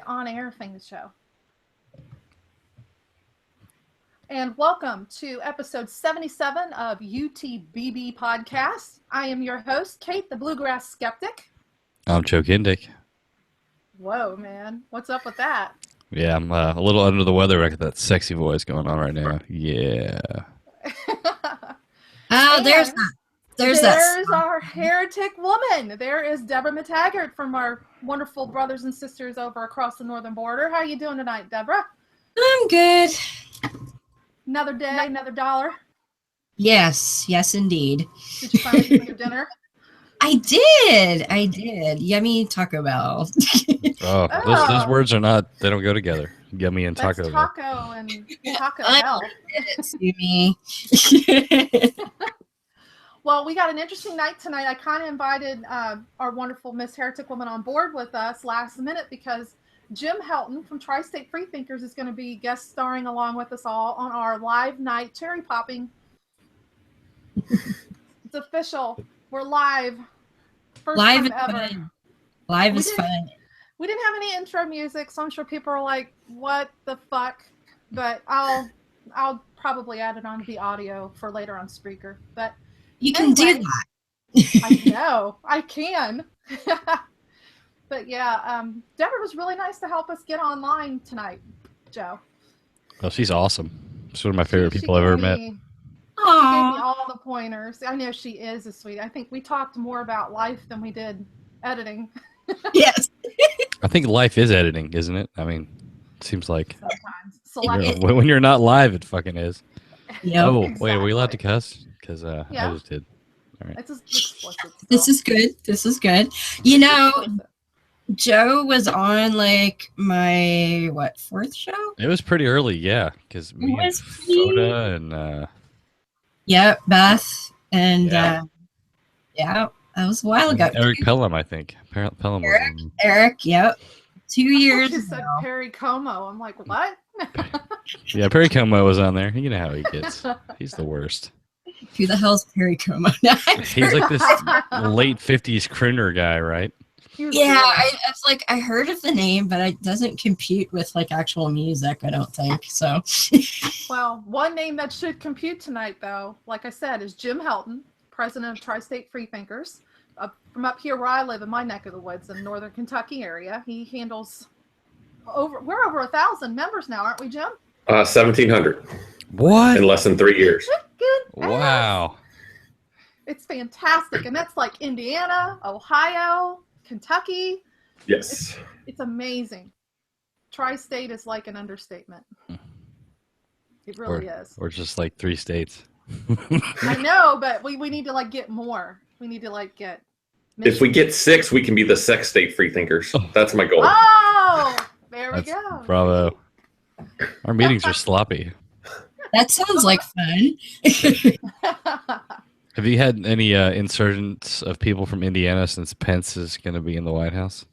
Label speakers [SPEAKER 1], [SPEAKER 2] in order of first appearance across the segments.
[SPEAKER 1] on-air thing show. And welcome to episode 77 of UTBB podcast. I am your host, Kate, the Bluegrass Skeptic.
[SPEAKER 2] I'm Joe Kindick.
[SPEAKER 1] Whoa, man. What's up with that?
[SPEAKER 2] Yeah, I'm a little under the weather. I got that sexy voice going on right now. Yeah.
[SPEAKER 3] Oh, there's
[SPEAKER 1] our heretic woman. There is Deborah McTaggart from our wonderful brothers and sisters over across the northern border. How you doing tonight, Deborah?
[SPEAKER 3] I'm good.
[SPEAKER 1] Another day, another dollar.
[SPEAKER 3] Yes, indeed.
[SPEAKER 1] Did you finally get your dinner?
[SPEAKER 3] I did. Yummy Taco Bell.
[SPEAKER 2] Those words are not, they don't go together. Yummy and Taco Bell.
[SPEAKER 1] Taco and Taco Bell.
[SPEAKER 3] Excuse me.
[SPEAKER 1] Well, we got an interesting night tonight. I kind of invited our wonderful Miss Heretic Woman on board with us last minute because Jim Helton from Tri-State Freethinkers is going to be guest starring along with us all on our live night cherry popping. It's official. We're live. First
[SPEAKER 3] live
[SPEAKER 1] time ever.
[SPEAKER 3] Fun. Live is fun.
[SPEAKER 1] We didn't have any intro music, so I'm sure people are like, "What the fuck?" But I'll probably add it on the audio for later on Spreaker. But
[SPEAKER 3] you can do that.
[SPEAKER 1] I know I can. But yeah, Deborah was really nice to help us get online tonight, Joe.
[SPEAKER 2] Oh, she's awesome. She's one of my favorite people I've ever met.
[SPEAKER 1] She gave me all the pointers. I know she is a sweet. I think we talked more about life than we did editing.
[SPEAKER 3] Yes.
[SPEAKER 2] I think life is editing, isn't it? I mean, it seems like
[SPEAKER 1] sometimes.
[SPEAKER 2] When you're not live, it fucking is.
[SPEAKER 3] Yep.
[SPEAKER 2] Oh,
[SPEAKER 1] exactly.
[SPEAKER 2] Wait, are we allowed to cuss? Because I just did. All right.
[SPEAKER 1] It's explicit.
[SPEAKER 3] This is good. You know, Joe was on like my fourth show?
[SPEAKER 2] It was pretty early, yeah, because me and Soda and
[SPEAKER 3] yep, Beth and that was a while ago.
[SPEAKER 2] Eric Pelham, I think. Pelham was on.
[SPEAKER 3] Eric, yep. 2 years
[SPEAKER 1] ago. Said Perry Como. I'm like, what?
[SPEAKER 2] Yeah, Perry Como was on there. You know how he gets. He's the worst.
[SPEAKER 3] Who the hell's Perry Como?
[SPEAKER 2] He's like this late 50s crooner guy, right?
[SPEAKER 3] Yeah, I was like, I heard of the name, but it doesn't compute with like actual music, I don't think. So
[SPEAKER 1] well, one name that should compute tonight, though, like I said, is Jim Helton, president of Tri-State Freethinkers. From up here where I live in my neck of the woods in northern Kentucky area. He handles we're over 1,000 members now, aren't we, Jim?
[SPEAKER 4] 1,700.
[SPEAKER 2] What?
[SPEAKER 4] In less than 3 years.
[SPEAKER 1] Good.
[SPEAKER 2] Wow.
[SPEAKER 1] It's fantastic. And that's like Indiana, Ohio, Kentucky.
[SPEAKER 4] Yes.
[SPEAKER 1] It's amazing. Tri-State is like an understatement. It really is.
[SPEAKER 2] Or just like 3 states.
[SPEAKER 1] I know, but we need to like get more. We need to like get
[SPEAKER 4] Michigan. If we get 6, we can be the sex state freethinkers. That's my goal.
[SPEAKER 1] Oh, there we go.
[SPEAKER 2] Bravo. Our meetings are sloppy.
[SPEAKER 3] That sounds like fun.
[SPEAKER 2] Have you had any insurgents of people from Indiana since Pence is going to be in the White House?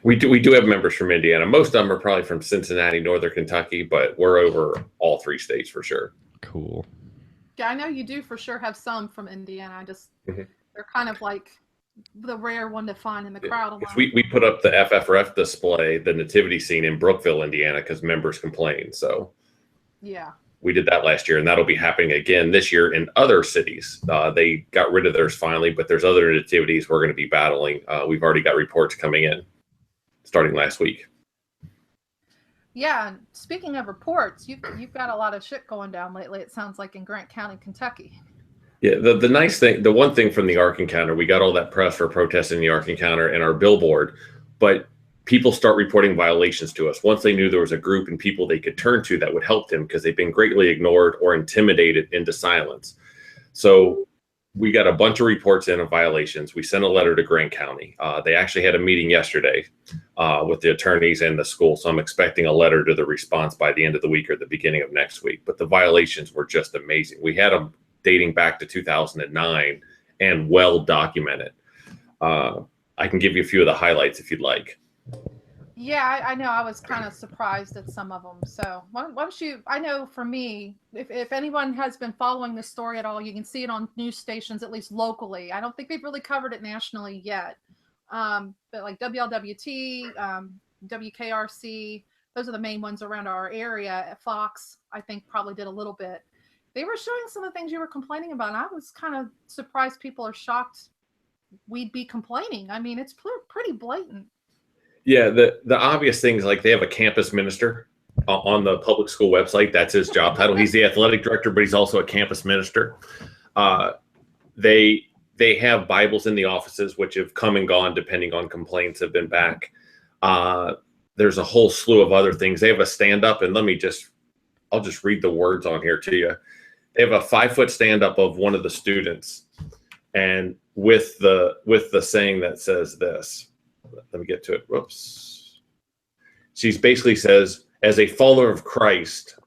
[SPEAKER 4] We do have members from Indiana. Most of them are probably from Cincinnati, Northern Kentucky, but we're over all 3 states for sure.
[SPEAKER 2] Cool.
[SPEAKER 1] Yeah, I know you do for sure have some from Indiana. I just they're kind of like the rare one to find in the crowd.
[SPEAKER 4] We put up the FFRF display, the nativity scene in Brookville, Indiana, because members complained. So
[SPEAKER 1] yeah,
[SPEAKER 4] we did that last year, and that'll be happening again this year in other cities. They got rid of theirs finally, but there's other nativities we're going to be battling. We've already got reports coming in starting last week.
[SPEAKER 1] Yeah, and speaking of reports, you've got a lot of shit going down lately. It sounds like in Grant County, Kentucky.
[SPEAKER 4] Yeah, the nice thing, the one thing from the Ark Encounter, we got all that press for protesting the Ark Encounter and our billboard, but people start reporting violations to us once they knew there was a group and people they could turn to that would help them because they've been greatly ignored or intimidated into silence. So we got a bunch of reports in of violations. We sent a letter to Grant County. They actually had a meeting yesterday with the attorneys and the school. So I'm expecting a letter to the response by the end of the week or the beginning of next week. But the violations were just amazing. We had them dating back to 2009 and well documented. I can give you a few of the highlights if you'd like.
[SPEAKER 1] Yeah, I know. I was kind of surprised at some of them. So why don't you, I know for me, if anyone has been following this story at all, you can see it on news stations, at least locally. I don't think they've really covered it nationally yet. But like WLWT, WKRC. Those are the main ones around our area. Fox, I think, probably did a little bit. They were showing some of the things you were complaining about, and I was kind of surprised people are shocked we'd be complaining. I mean, it's pretty blatant.
[SPEAKER 4] Yeah, the obvious things, like they have a campus minister on the public school website. That's his job title. He's the athletic director, but he's also a campus minister. They have Bibles in the offices, which have come and gone depending on complaints have been back. There's a whole slew of other things. They have a stand-up, and I'll just read the words on here to you. They have a 5-foot stand-up of one of the students, and with the saying that says this. Let me get to it. Whoops. She basically says, as a follower of Christ,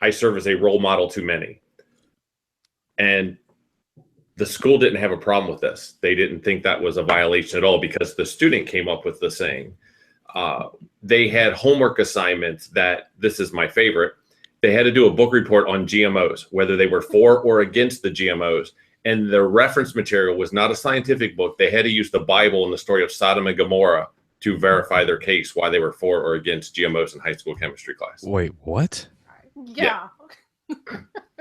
[SPEAKER 4] I serve as a role model to many. And the school didn't have a problem with this. They didn't think that was a violation at all because the student came up with the saying. They had homework assignments that, this is my favorite, they had to do a book report on GMOs, whether they were for or against the GMOs. And the reference material was not a scientific book. They had to use the Bible and the story of Sodom and Gomorrah to verify their case, why they were for or against GMOs in high school chemistry class.
[SPEAKER 2] Wait, what?
[SPEAKER 1] Yeah.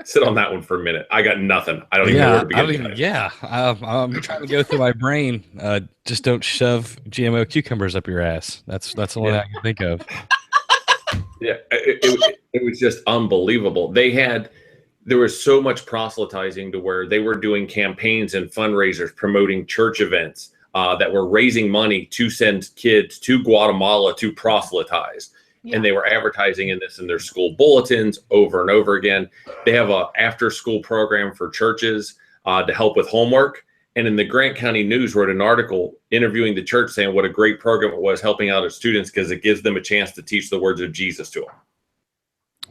[SPEAKER 4] Sit on that one for a minute. I got nothing. I don't even know where to begin.
[SPEAKER 2] I'm trying to go through my brain. Just don't shove GMO cucumbers up your ass. That's the only I can think of.
[SPEAKER 4] Yeah, it was just unbelievable. There was so much proselytizing to where they were doing campaigns and fundraisers promoting church events that were raising money to send kids to Guatemala to proselytize. Yeah. And they were advertising in this in their school bulletins over and over again. They have a after-school program for churches to help with homework. And in the Grant County News wrote an article interviewing the church saying what a great program it was helping out its students because it gives them a chance to teach the words of Jesus to them.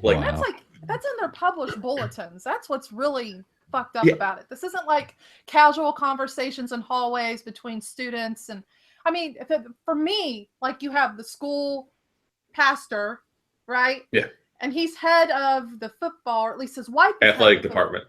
[SPEAKER 2] Wow.
[SPEAKER 1] That's in their published bulletins. That's what's really fucked up about it. This isn't like casual conversations in hallways between students. And I mean, for me, like you have the school pastor, right?
[SPEAKER 4] Yeah.
[SPEAKER 1] And he's head of the football, or at least his wife.
[SPEAKER 4] Athletic department.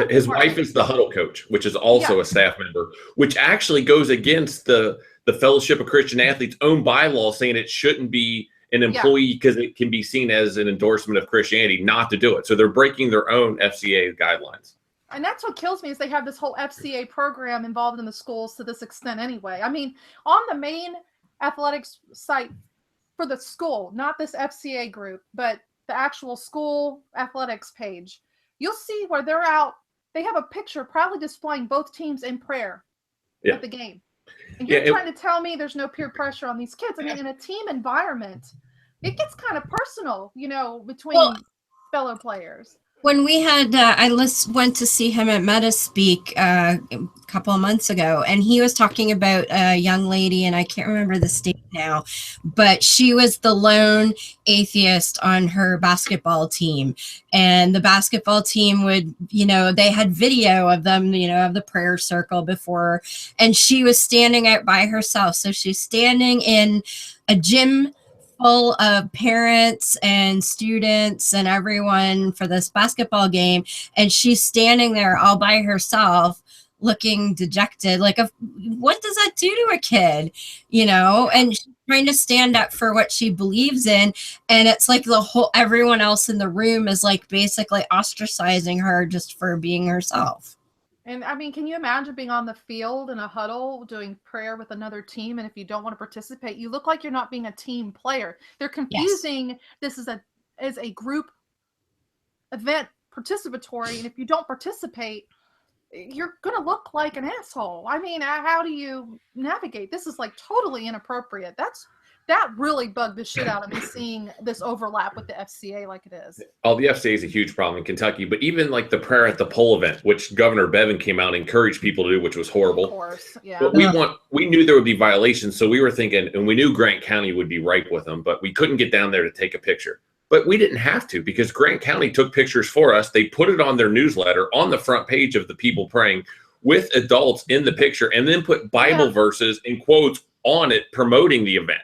[SPEAKER 4] His wife is the huddle coach, which is also a staff member, which actually goes against the Fellowship of Christian Athletes' own bylaw saying it shouldn't be an employee because it can be seen as an endorsement of Christianity not to do it. So they're breaking their own FCA guidelines.
[SPEAKER 1] And that's what kills me is they have this whole FCA program involved in the schools to this extent anyway. I mean, on the main athletics site for the school, not this FCA group, but the actual school athletics page, you'll see where they're out. They have a picture proudly displaying both teams in prayer at the game. And you're trying to tell me there's no peer pressure on these kids. I mean, in a team environment, it gets kind of personal, between fellow players.
[SPEAKER 3] When we had, went to see him at Meta Speak a couple of months ago, and he was talking about a young lady, and I can't remember the state now, but she was the lone atheist on her basketball team. And the basketball team would, they had video of them, of the prayer circle before, and she was standing out by herself. So she's standing in a gym full of parents and students and everyone for this basketball game, and she's standing there all by herself looking dejected. Like, what does that do to a kid, and she's trying to stand up for what she believes in, and it's like everyone else in the room is like basically ostracizing her just for being herself.
[SPEAKER 1] And I mean, can you imagine being on the field in a huddle doing prayer with another team? And if you don't want to participate, you look like you're not being a team player. They're confusing this as a group event participatory. And if you don't participate, you're going to look like an asshole. I mean, how do you navigate? This is like totally inappropriate. That really bugged the shit out of me seeing this overlap with the FCA like it is.
[SPEAKER 4] Oh, the FCA is a huge problem in Kentucky, but even like the prayer at the pole event, which Governor Bevin came out and encouraged people to do, which was horrible.
[SPEAKER 1] Of course, yeah.
[SPEAKER 4] But we knew there would be violations, so we were thinking, and we knew Grant County would be ripe with them, but we couldn't get down there to take a picture. But we didn't have to because Grant County took pictures for us. They put it on their newsletter on the front page of the people praying with adults in the picture and then put Bible verses and quotes on it promoting the event.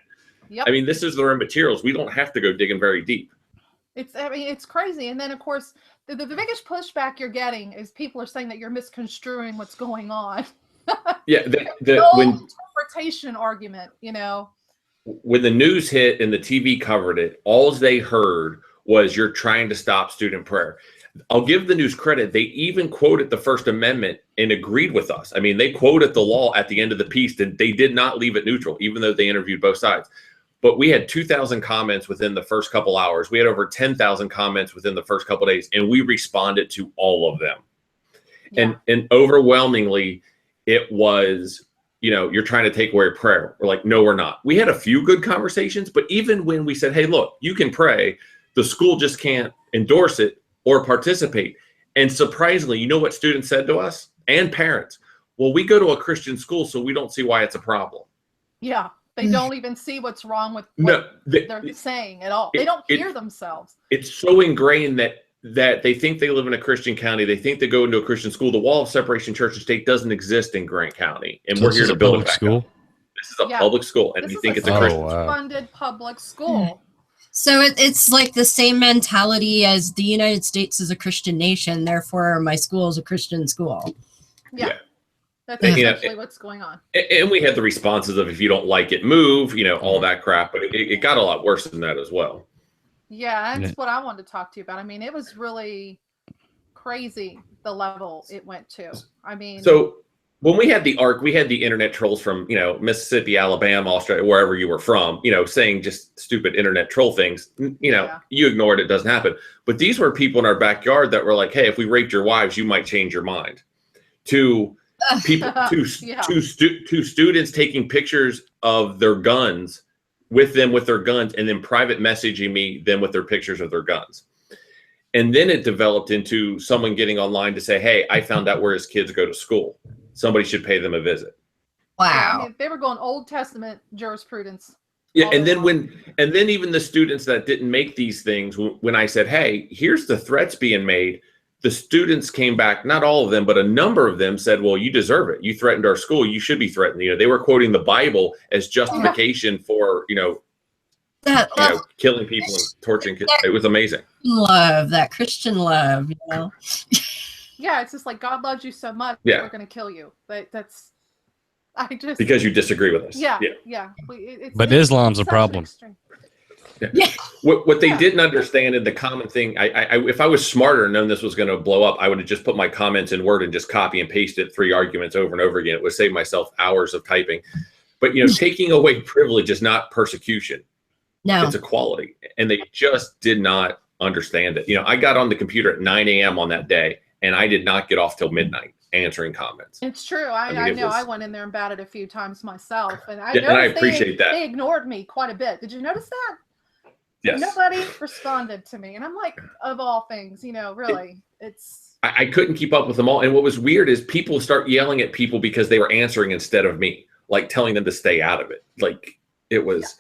[SPEAKER 4] Yep. I mean, this is their own materials. We don't have to go digging very deep.
[SPEAKER 1] It's crazy. And then, of course, the biggest pushback you're getting is people are saying that you're misconstruing what's going on.
[SPEAKER 4] Yeah.
[SPEAKER 1] The interpretation argument,
[SPEAKER 4] when the news hit and the TV covered it, all they heard was you're trying to stop student prayer. I'll give the news credit. They even quoted the First Amendment and agreed with us. I mean, they quoted the law at the end of the piece, and they did not leave it neutral, even though they interviewed both sides. But we had 2,000 comments within the first couple hours. We had over 10,000 comments within the first couple of days, and we responded to all of them. Yeah. And overwhelmingly, it was, you're trying to take away prayer. We're like, no, we're not. We had a few good conversations, but even when we said, hey, look, you can pray, the school just can't endorse it or participate. And surprisingly, you know what students said to us and parents? Well, we go to a Christian school, so we don't see why it's a problem.
[SPEAKER 1] Yeah. They don't even see what's wrong with what they're saying at all. They don't hear themselves.
[SPEAKER 4] It's so ingrained that they think they live in a Christian county. They think they go into a Christian school. The wall of separation church and state doesn't exist in Grant County. And we're here to build it back up. This is a public school. And you think it's a Christian
[SPEAKER 1] funded public school.
[SPEAKER 3] So it's like the same mentality as the United States is a Christian nation. Therefore, my school is a Christian school.
[SPEAKER 1] Yeah. That's essentially what's going on.
[SPEAKER 4] And we had the responses of, if you don't like it, move, all that crap. But it got a lot worse than that as well.
[SPEAKER 1] Yeah, that's what I wanted to talk to you about. I mean, it was really crazy, the level it went to. I mean. So when we had the ARC, we had the internet trolls from, Mississippi, Alabama, Australia, wherever you were from, saying just stupid internet troll things. You ignore it, it doesn't happen. But these were people in our backyard that were like, hey, if we raped your wives, you might change your mind. To people, to students taking pictures of their guns with their guns, and then private messaging me them with their pictures of their guns. And then it developed into someone getting online to say, hey, I found out where his kids go to school. Somebody should pay them a visit.
[SPEAKER 3] Wow.
[SPEAKER 1] I mean, they were going Old Testament jurisprudence.
[SPEAKER 4] Yeah. And then even the students that didn't make these things, when I said, hey, here's the threats being made, the students came back, not all of them, but a number of them said, well, you deserve it. You threatened our school. You should be threatened. They were quoting the Bible as justification for, killing people and torturing kids. It was amazing.
[SPEAKER 3] Love, that Christian love,
[SPEAKER 1] Yeah, it's just like, God loves you so much, we're going to kill you. Because
[SPEAKER 4] you disagree with us.
[SPEAKER 1] Yeah.
[SPEAKER 2] But Islam's a problem.
[SPEAKER 4] Yeah. What they didn't understand, and the common thing, I if I was smarter and known this was going to blow up, I would have just put my comments in Word and just copy and pasted 3 arguments over and over again. It would save myself hours of typing. But taking away privilege is not persecution.
[SPEAKER 3] No,
[SPEAKER 4] it's equality, and they just did not understand it. I got on the computer at 9 a.m. on that day, and I did not get off till midnight answering comments.
[SPEAKER 1] It's true. I know. I went in there and batted a few times myself, and I
[SPEAKER 4] appreciate that.
[SPEAKER 1] They ignored me quite a bit. Did you notice that?
[SPEAKER 4] Yes.
[SPEAKER 1] Nobody responded to me. And I'm like, of all things, really,
[SPEAKER 4] I couldn't keep up with them all. And what was weird is people start yelling at people because they were answering instead of me, like telling them to stay out of it. Like it was,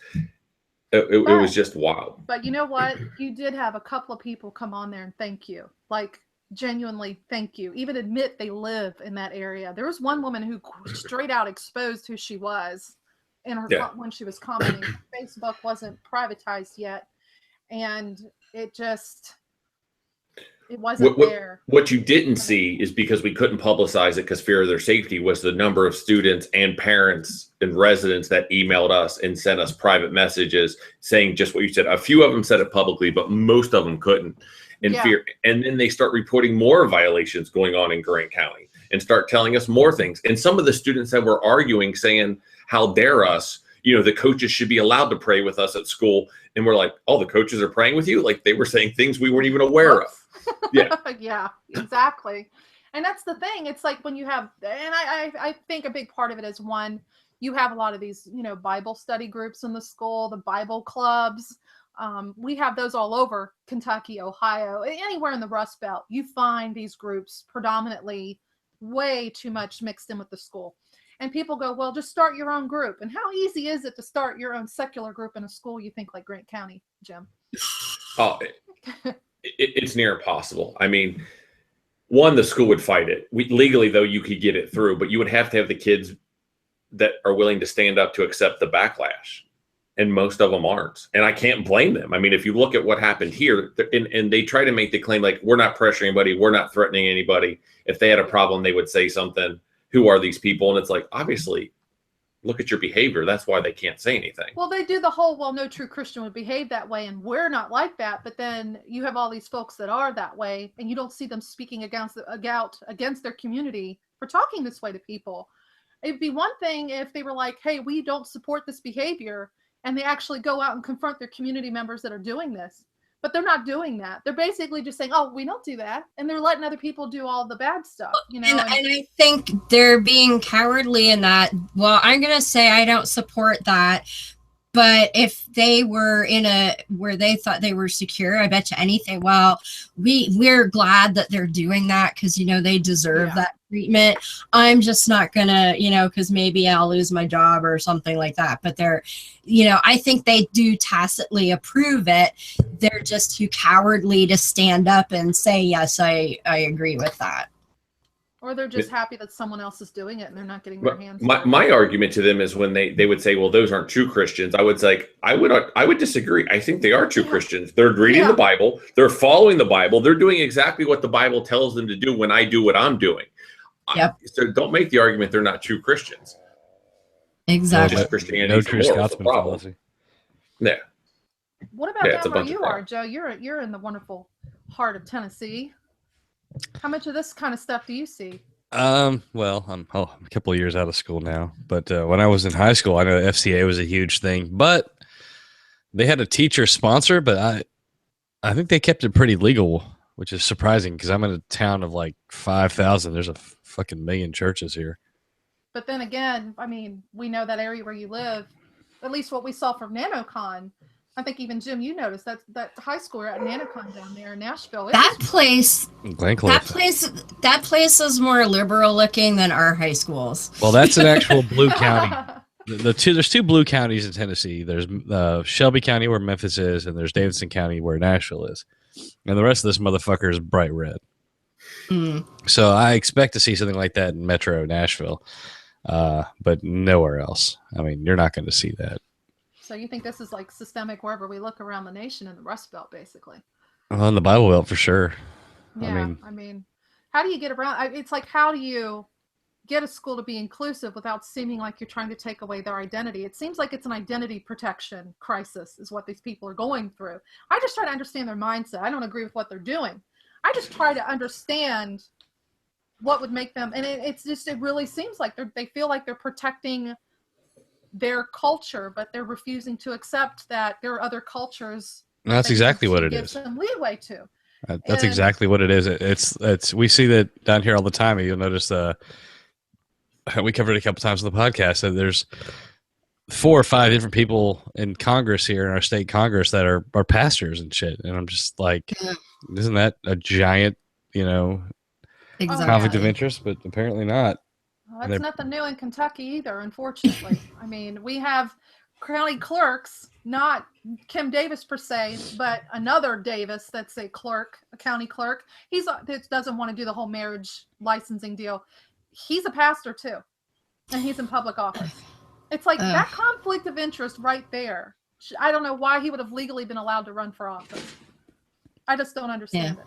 [SPEAKER 4] it was just wild.
[SPEAKER 1] But you know what? You did have a couple of people come on there and thank you. Like genuinely thank you. Even admit they live in that area. There was one woman who straight out exposed who she was. In her when she was commenting. Facebook wasn't privatized yet, and it wasn't there.
[SPEAKER 4] What you didn't see is, because we couldn't publicize it because fear of their safety, was the number of students and parents and residents that emailed us and sent us private messages saying just what you said. A few of them said it publicly, but most of them couldn't. In fear, and then they start reporting more violations going on in Grant County and start telling us more things. And some of the students that were arguing, saying, how dare us, the coaches should be allowed to pray with us at school. And we're like, oh, the coaches are praying with you? Like they were saying things we weren't even aware of. Yeah.
[SPEAKER 1] Yeah, exactly. And that's the thing. It's like when you have, and I think a big part of it is, one, you have a lot of these, Bible study groups in the school, the Bible clubs. We have those all over Kentucky, Ohio, anywhere in the Rust Belt. You find these groups predominantly way too much mixed in with the school. And people go, well, just start your own group. And how easy is it to start your own secular group in a school, you think, like Grant County, Jim?
[SPEAKER 4] Oh, it's near impossible. I mean, one, the school would fight it. Legally, though, you could get it through, but you would have to have the kids that are willing to stand up to accept the backlash. And most of them aren't. And I can't blame them. I mean, if you look at what happened here, and they try to make the claim like, we're not pressuring anybody, we're not threatening anybody. If they had a problem, they would say something. Who are these people? And it's like, obviously, look at your behavior. That's why they can't say anything.
[SPEAKER 1] Well, they do the whole, well, no true Christian would behave that way, and we're not like that. But then you have all these folks that are that way, and you don't see them speaking against their community for talking this way to people. It'd be one thing if they were like, hey, we don't support this behavior, and they actually go out and confront their community members that are doing this. But they're not doing that. They're basically just saying, oh, we don't do that. And they're letting other people do all the bad stuff, you know.
[SPEAKER 3] And I think they're being cowardly in that. Well, I'm going to say I don't support that. But if they were in where they thought they were secure, I bet you anything. Well, we're glad that they're doing that because, you know, they deserve that treatment. I'm just not gonna, you know, because maybe I'll lose my job or something like that. But they're, you know, I think they do tacitly approve it. They're just too cowardly to stand up and say, yes, I agree with that.
[SPEAKER 1] Or they're just happy that someone else is doing it and they're not getting their hands.
[SPEAKER 4] My argument to them is when they would say, well, those aren't true Christians. I would say, I would disagree. I think they are true Christians. They're reading the Bible. They're following the Bible. They're doing exactly what the Bible tells them to do when I do what I'm doing.
[SPEAKER 3] Yep.
[SPEAKER 4] So don't make the argument they're not true Christians.
[SPEAKER 3] Exactly.
[SPEAKER 4] Just Christianity.
[SPEAKER 2] No true Scotsman policy.
[SPEAKER 4] Yeah.
[SPEAKER 1] What about down where you are, Joe? You're in the wonderful heart of Tennessee. How much of this kind of stuff do you see?
[SPEAKER 2] Well, I'm a couple of years out of school now, but when I was in high school, I know FCA was a huge thing, but they had a teacher sponsor, but I think they kept it pretty legal, which is surprising because I'm in a town of like 5,000. There's a fucking million churches here.
[SPEAKER 1] But then again, I mean, we know that area where you live, at least what we saw from NanoCon. I think even Jim, you noticed that high school at NanoCon down there in Nashville. That place
[SPEAKER 2] Glencliff.
[SPEAKER 3] is more liberal looking than our high schools.
[SPEAKER 2] Well, that's an actual blue county. There's two blue counties in Tennessee. There's Shelby County where Memphis is, and there's Davidson County where Nashville is. And the rest of this motherfucker is bright red. So I expect to see something like that in Metro Nashville, but nowhere else. I mean, you're not going to see that.
[SPEAKER 1] So you think this is like systemic wherever we look around the nation in the Rust Belt, basically?
[SPEAKER 2] Well, in the Bible Belt for sure.
[SPEAKER 1] Yeah, I mean, how do you get around? It's like, how do you get a school to be inclusive without seeming like you're trying to take away their identity? It seems like it's an identity protection crisis is what these people are going through. I just try to understand their mindset. I don't agree with what they're doing. I just try to understand what would make them, and it really seems like they feel like they're protecting their culture, but they're refusing to accept that there are other cultures.
[SPEAKER 2] That's exactly what it is.
[SPEAKER 1] Give some leeway to.
[SPEAKER 2] That's exactly what it is. It's we see that down here all the time. You'll notice we covered it a couple times on the podcast that there's 4 or 5 different people in Congress here in our state Congress that are pastors and shit. And I'm just like, isn't that a giant, conflict of interest? But apparently not.
[SPEAKER 1] Well, that's nothing new in Kentucky either, unfortunately. I mean, we have county clerks, not Kim Davis per se, but another Davis that's a county clerk. That doesn't want to do the whole marriage licensing deal. He's a pastor too, and he's in public office. It's like that conflict of interest right there. I don't know why he would have legally been allowed to run for office. I just don't understand it.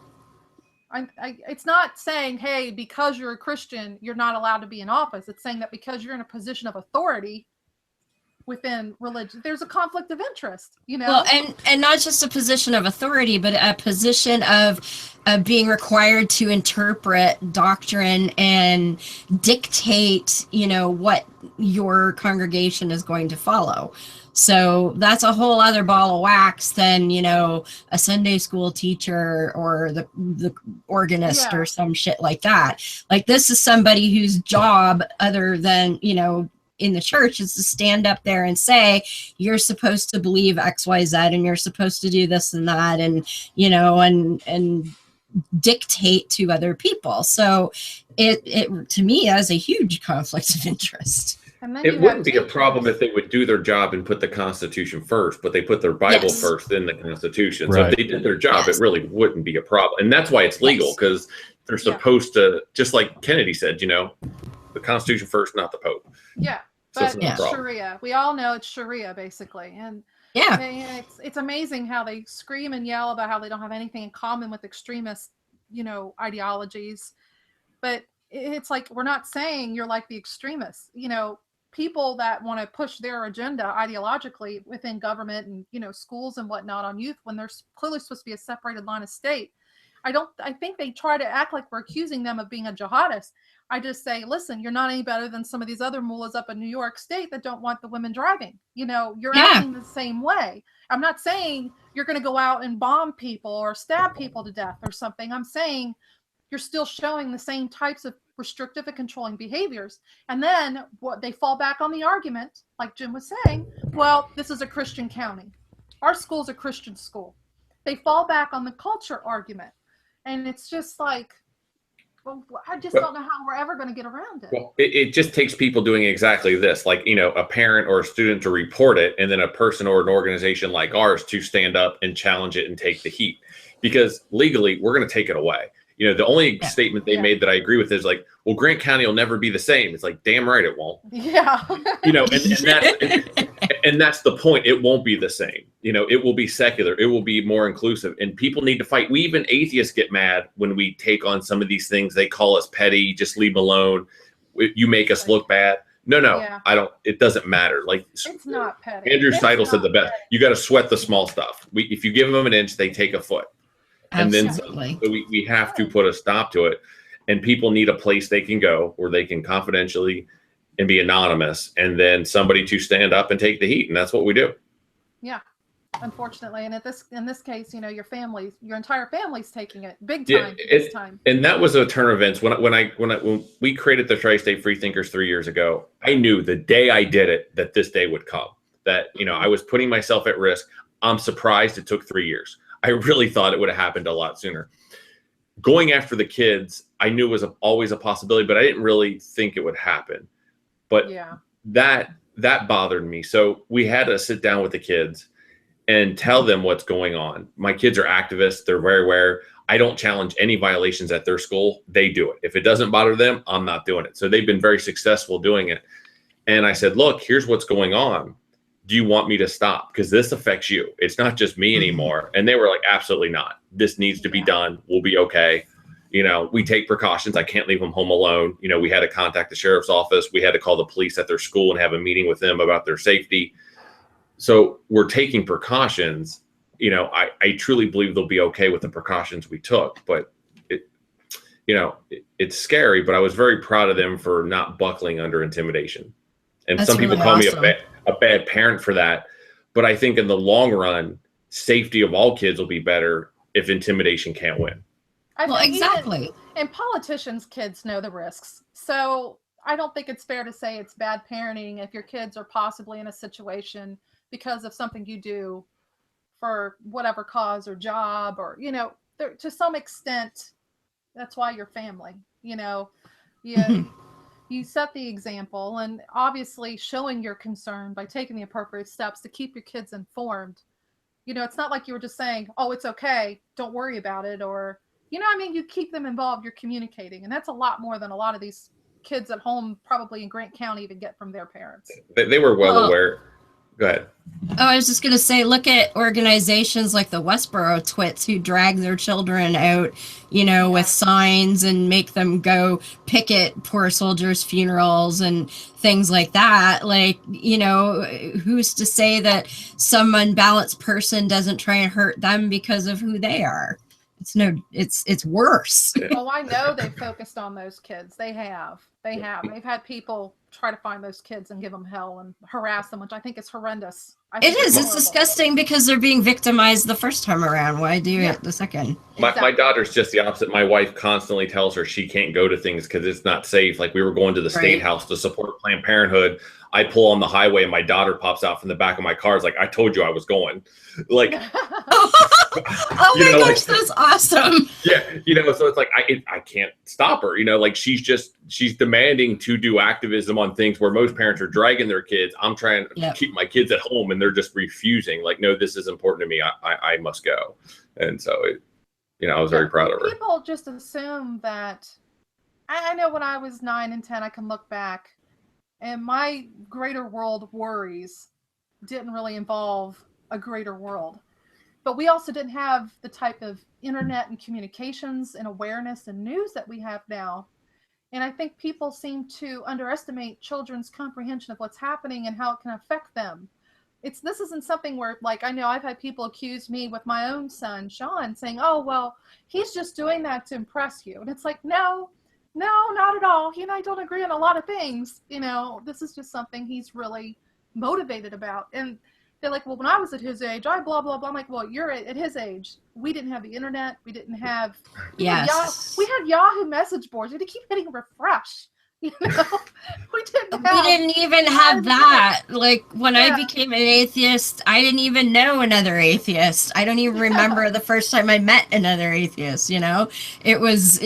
[SPEAKER 1] It's not saying, hey, because you're a Christian, you're not allowed to be in office. It's saying that because you're in a position of authority within religion, there's a conflict of interest,
[SPEAKER 3] Well, and not just a position of authority, but a position of being required to interpret doctrine and dictate, what your congregation is going to follow. So that's a whole other ball of wax than, a Sunday school teacher or the organist or some shit like that. Like, this is somebody whose job, other than, in the church, is to stand up there and say, you're supposed to believe X, Y, Z, and you're supposed to do this and that, and, and dictate to other people. So it to me has a huge conflict of interest.
[SPEAKER 4] It wouldn't be a problem if they would do their job and put the Constitution first, but they put their Bible first, then the Constitution. Right. So if they did their job, it really wouldn't be a problem. And that's why it's legal, because they're supposed to, just like Kennedy said, the Constitution first, not the Pope.
[SPEAKER 1] Yeah.
[SPEAKER 4] So
[SPEAKER 1] but Sharia, we all know it's Sharia basically. And it's amazing how they scream and yell about how they don't have anything in common with extremist, ideologies. But it's like, we're not saying you're like the extremists, people that want to push their agenda ideologically within government and, you know, schools and whatnot on youth, when there's clearly supposed to be a separated line of state. I think they try to act like we're accusing them of being a jihadist. I just say, listen, you're not any better than some of these other mullahs up in New York State that don't want the women driving. You know, you're acting the same way. I'm not saying you're going to go out and bomb people or stab people to death or something. I'm saying you're still showing the same types of restrictive and controlling behaviors. And then what they fall back on the argument, like Jim was saying, well, this is a Christian county. Our school's a Christian school. They fall back on the culture argument. And it's just like, well, I just don't know how we're ever going to get around it.
[SPEAKER 4] Well, it just takes people doing exactly this, like, you know, a parent or a student to report it, and then a person or an organization like ours to stand up and challenge it and take the heat. Because legally, we're going to take it away. You know, the only statement they made that I agree with is like, well, Grant County will never be the same. It's like, damn right it won't.
[SPEAKER 1] Yeah.
[SPEAKER 4] You know, and that's the point. It won't be the same. You know, it will be secular. It will be more inclusive. And people need to fight. We even atheists get mad when we take on some of these things. They call us petty. Just leave them alone. You make us look bad. No, I don't. It doesn't matter. Like,
[SPEAKER 1] it's not petty.
[SPEAKER 4] Andrew Seidel said the best. You got to sweat the small stuff. If you give them an inch, they take a foot.
[SPEAKER 3] Absolutely.
[SPEAKER 4] And then we have to put a stop to it. And people need a place they can go where they can confidentially and be anonymous, and then somebody to stand up and take the heat. And that's what we do.
[SPEAKER 1] Yeah, unfortunately. And in this case, you know, your entire family's taking it big time this time. And
[SPEAKER 4] that was a turn of events. When we created the Tri-State Freethinkers 3 years ago, I knew the day I did it that this day would come, that, you know, I was putting myself at risk. I'm surprised it took 3 years. I really thought it would have happened a lot sooner. Going after the kids, I knew was always a possibility, but I didn't really think it would happen. But that bothered me. So we had to sit down with the kids and tell them what's going on. My kids are activists. They're very aware. I don't challenge any violations at their school. They do it. If it doesn't bother them, I'm not doing it. So they've been very successful doing it. And I said, look, here's what's going on. Do you want me to stop? Because this affects you. It's not just me anymore. And they were like, absolutely not. This needs to be done. We'll be okay. You know, we take precautions. I can't leave them home alone. You know, we had to contact the sheriff's office. We had to call the police at their school and have a meeting with them about their safety. So we're taking precautions. You know, I truly believe they'll be okay with the precautions we took. But, it's scary. But I was very proud of them for not buckling under intimidation. And
[SPEAKER 3] That's
[SPEAKER 4] some people
[SPEAKER 3] really
[SPEAKER 4] call
[SPEAKER 3] awesome.
[SPEAKER 4] me a bad parent for that. But I think in the long run, safety of all kids will be better if intimidation can't win.
[SPEAKER 3] Well, exactly.
[SPEAKER 1] And politicians' kids know the risks. So I don't think it's fair to say it's bad parenting if your kids are possibly in a situation because of something you do for whatever cause or job, or, you know, to some extent, that's why you're family. You know, you set the example, and obviously showing your concern by taking the appropriate steps to keep your kids informed. You know, it's not like you were just saying, oh, it's okay, don't worry about it, or, you know, I mean, you keep them involved, you're communicating, and that's a lot more than a lot of these kids at home, probably in Grant County, even get from their parents.
[SPEAKER 4] They were well aware. Go ahead.
[SPEAKER 3] Oh, I was just going to say, look at organizations like the Westboro Twits who drag their children out, you know, with signs and make them go picket poor soldiers' funerals and things like that. Like, you know, who's to say that some unbalanced person doesn't try and hurt them because of who they are? It's worse.
[SPEAKER 1] Oh, I know they've focused on those kids. They have. They've had people try to find those kids and give them hell and harass them, which I think is horrendous.
[SPEAKER 3] It is. It's disgusting because they're being victimized the first time around. Why do it the second?
[SPEAKER 4] My daughter's just the opposite. My wife constantly tells her she can't go to things because it's not safe. Like, we were going to the state house to support Planned Parenthood. I pull on the highway and my daughter pops out from the back of my car. It's like, I told you I was going. Like,
[SPEAKER 3] oh my gosh, that's awesome.
[SPEAKER 4] Yeah, you know, so it's like I can't stop her. You know, like she's demanding to do activism on things where most parents are dragging their kids. I'm trying to keep my kids at home, and they're just refusing. Like, no, this is important to me. I must go. And so, I was very proud of her.
[SPEAKER 1] People just assume that. I know when I was 9 and 10, I can look back, and my greater world worries didn't really involve a greater world. But we also didn't have the type of internet and communications and awareness and news that we have now. And I think people seem to underestimate children's comprehension of what's happening and how it can affect them. This isn't something where, like, I know I've had people accuse me with my own son, Sean, saying, oh, well, he's just doing that to impress you. And it's like, no, not at all. He and I don't agree on a lot of things. This is just something he's really motivated about. And they're like, well, when I was at his age, I blah, blah, blah. I'm like, well, you're at his age. We didn't have the internet. We didn't have, we had Yahoo message boards. We had to keep hitting refresh. We
[SPEAKER 3] didn't even have that. Like, when I became an atheist, I didn't even know another atheist. I don't even remember the first time I met another atheist. It was,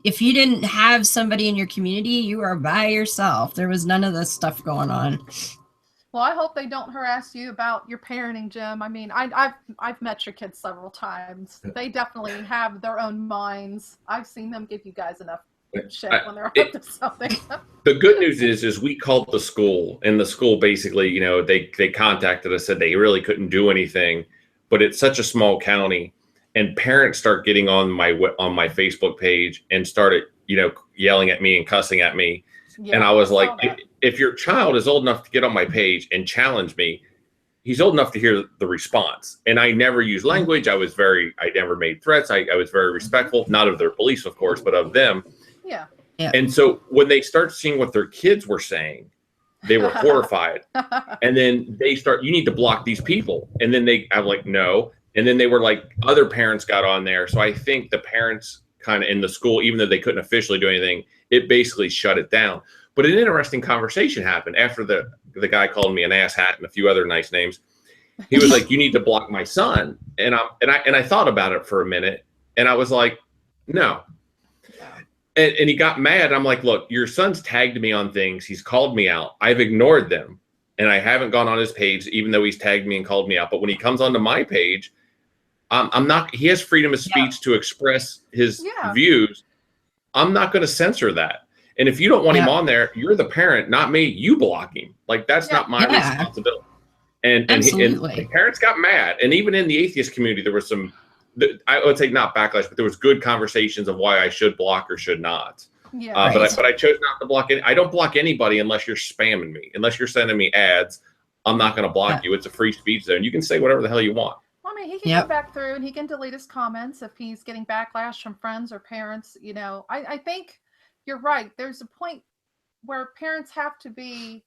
[SPEAKER 3] if you didn't have somebody in your community, you were by yourself. There was none of this stuff going on.
[SPEAKER 1] Well, I hope they don't harass you about your parenting, Jim. I mean, I've met your kids several times. They definitely have their own minds. I've seen them give you guys enough shit when they're up to something.
[SPEAKER 4] The good news is we called the school, and the school basically, they contacted us, said they really couldn't do anything, but it's such a small county, and parents start getting on my Facebook page and started, yelling at me and cussing at me. Yeah, and I was like, if your child is old enough to get on my page and challenge me, he's old enough to hear the response. And I never used language. I never made threats. I was very respectful, not of their beliefs, of course, but of them.
[SPEAKER 1] Yeah.
[SPEAKER 4] And so when they start seeing what their kids were saying, they were horrified. And then they start, you need to block these people. And then I'm like, no. And then they were like, other parents got on there. So I think the parents kind of in the school, even though they couldn't officially do anything, it basically shut it down. But an interesting conversation happened after the guy called me an asshat and a few other nice names. He was like, you need to block my son. And I thought about it for a minute, and I was like, no. And he got mad. I'm like, look, your son's tagged me on things. He's called me out. I've ignored them, and I haven't gone on his page, even though he's tagged me and called me out. But when he comes onto my page, I'm not, he has freedom of speech to express his views. I'm not going to censor that. And if you don't want him on there, you're the parent, not me. You block him. Like, that's not my responsibility. And parents got mad. And even in the atheist community, there was some, I would say not backlash, but there was good conversations of why I should block or should not. Yeah, but I chose not to block any. I don't block anybody unless you're spamming me. Unless you're sending me ads, I'm not going to block you. It's a free speech zone. You can say whatever the hell you want.
[SPEAKER 1] Well, I mean, he can go back through and he can delete his comments if he's getting backlash from friends or parents. I think you're right. There's a point where parents have to be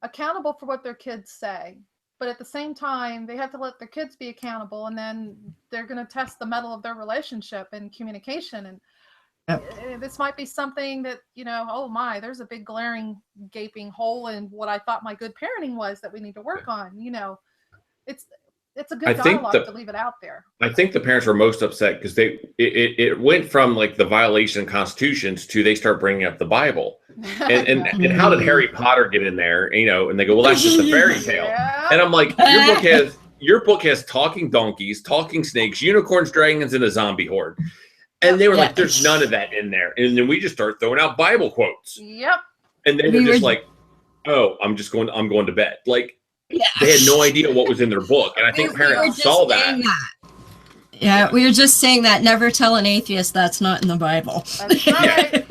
[SPEAKER 1] accountable for what their kids say, but at the same time, they have to let their kids be accountable, and then they're going to test the mettle of their relationship and communication. And this might be something that, oh my, there's a big glaring gaping hole in what I thought my good parenting was that we need to work on. It's a good dialogue to leave it out there.
[SPEAKER 4] I think the parents were most upset because it went from like the violation of constitutions to they start bringing up the Bible. And how did Harry Potter get in there? And they go, well, that's just a fairy tale. Yeah. And I'm like, your book has talking donkeys, talking snakes, unicorns, dragons, and a zombie horde. And they were like, there's none of that in there. And then we just start throwing out Bible quotes.
[SPEAKER 1] Yep.
[SPEAKER 4] And they were just like, oh, I'm going to bed. Like, they had no idea what was in their book. And I think parents saw that.
[SPEAKER 3] Yeah, we were just saying that. Never tell an atheist that's not in the Bible.
[SPEAKER 1] That's right.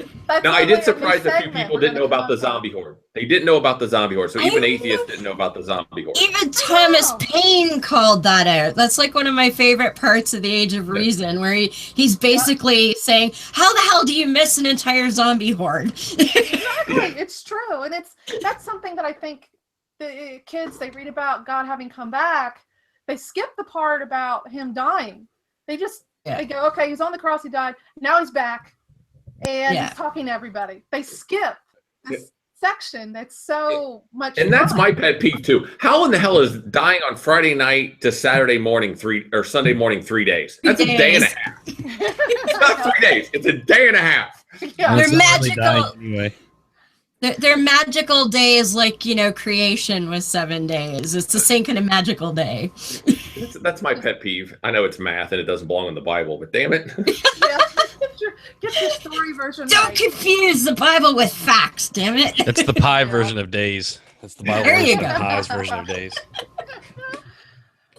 [SPEAKER 4] Now, I did surprise a few people didn't know about the zombie horde. They didn't know about the zombie horde. So even atheists didn't know about the zombie horde.
[SPEAKER 3] Even Thomas Paine called that out. That's like one of my favorite parts of The Age of Reason, where he's basically saying, how the hell do you miss an entire zombie horde?
[SPEAKER 1] Exactly. It's true. And that's something that I think the kids, they read about God having come back. They skip the part about him dying. They just, they go, okay, he's on the cross, he died. Now he's back. And he's talking to everybody. They skip this section that's so much
[SPEAKER 4] and that's my pet peeve too. How in the hell is dying on Friday night to Saturday morning Sunday morning 3 days? That's a day and a half. It's not 3 days. It's a day and a half.
[SPEAKER 3] Yeah. They're magical. Anyway. They're magical days, like, creation was 7 days. It's the same kind of magical day.
[SPEAKER 4] That's my pet peeve. I know it's math and it doesn't belong in the Bible, but damn it.
[SPEAKER 1] Get your story version.
[SPEAKER 3] Don't confuse the Bible with facts, damn it.
[SPEAKER 2] It's the pie version of days. That's the Bible version of pie's version of days.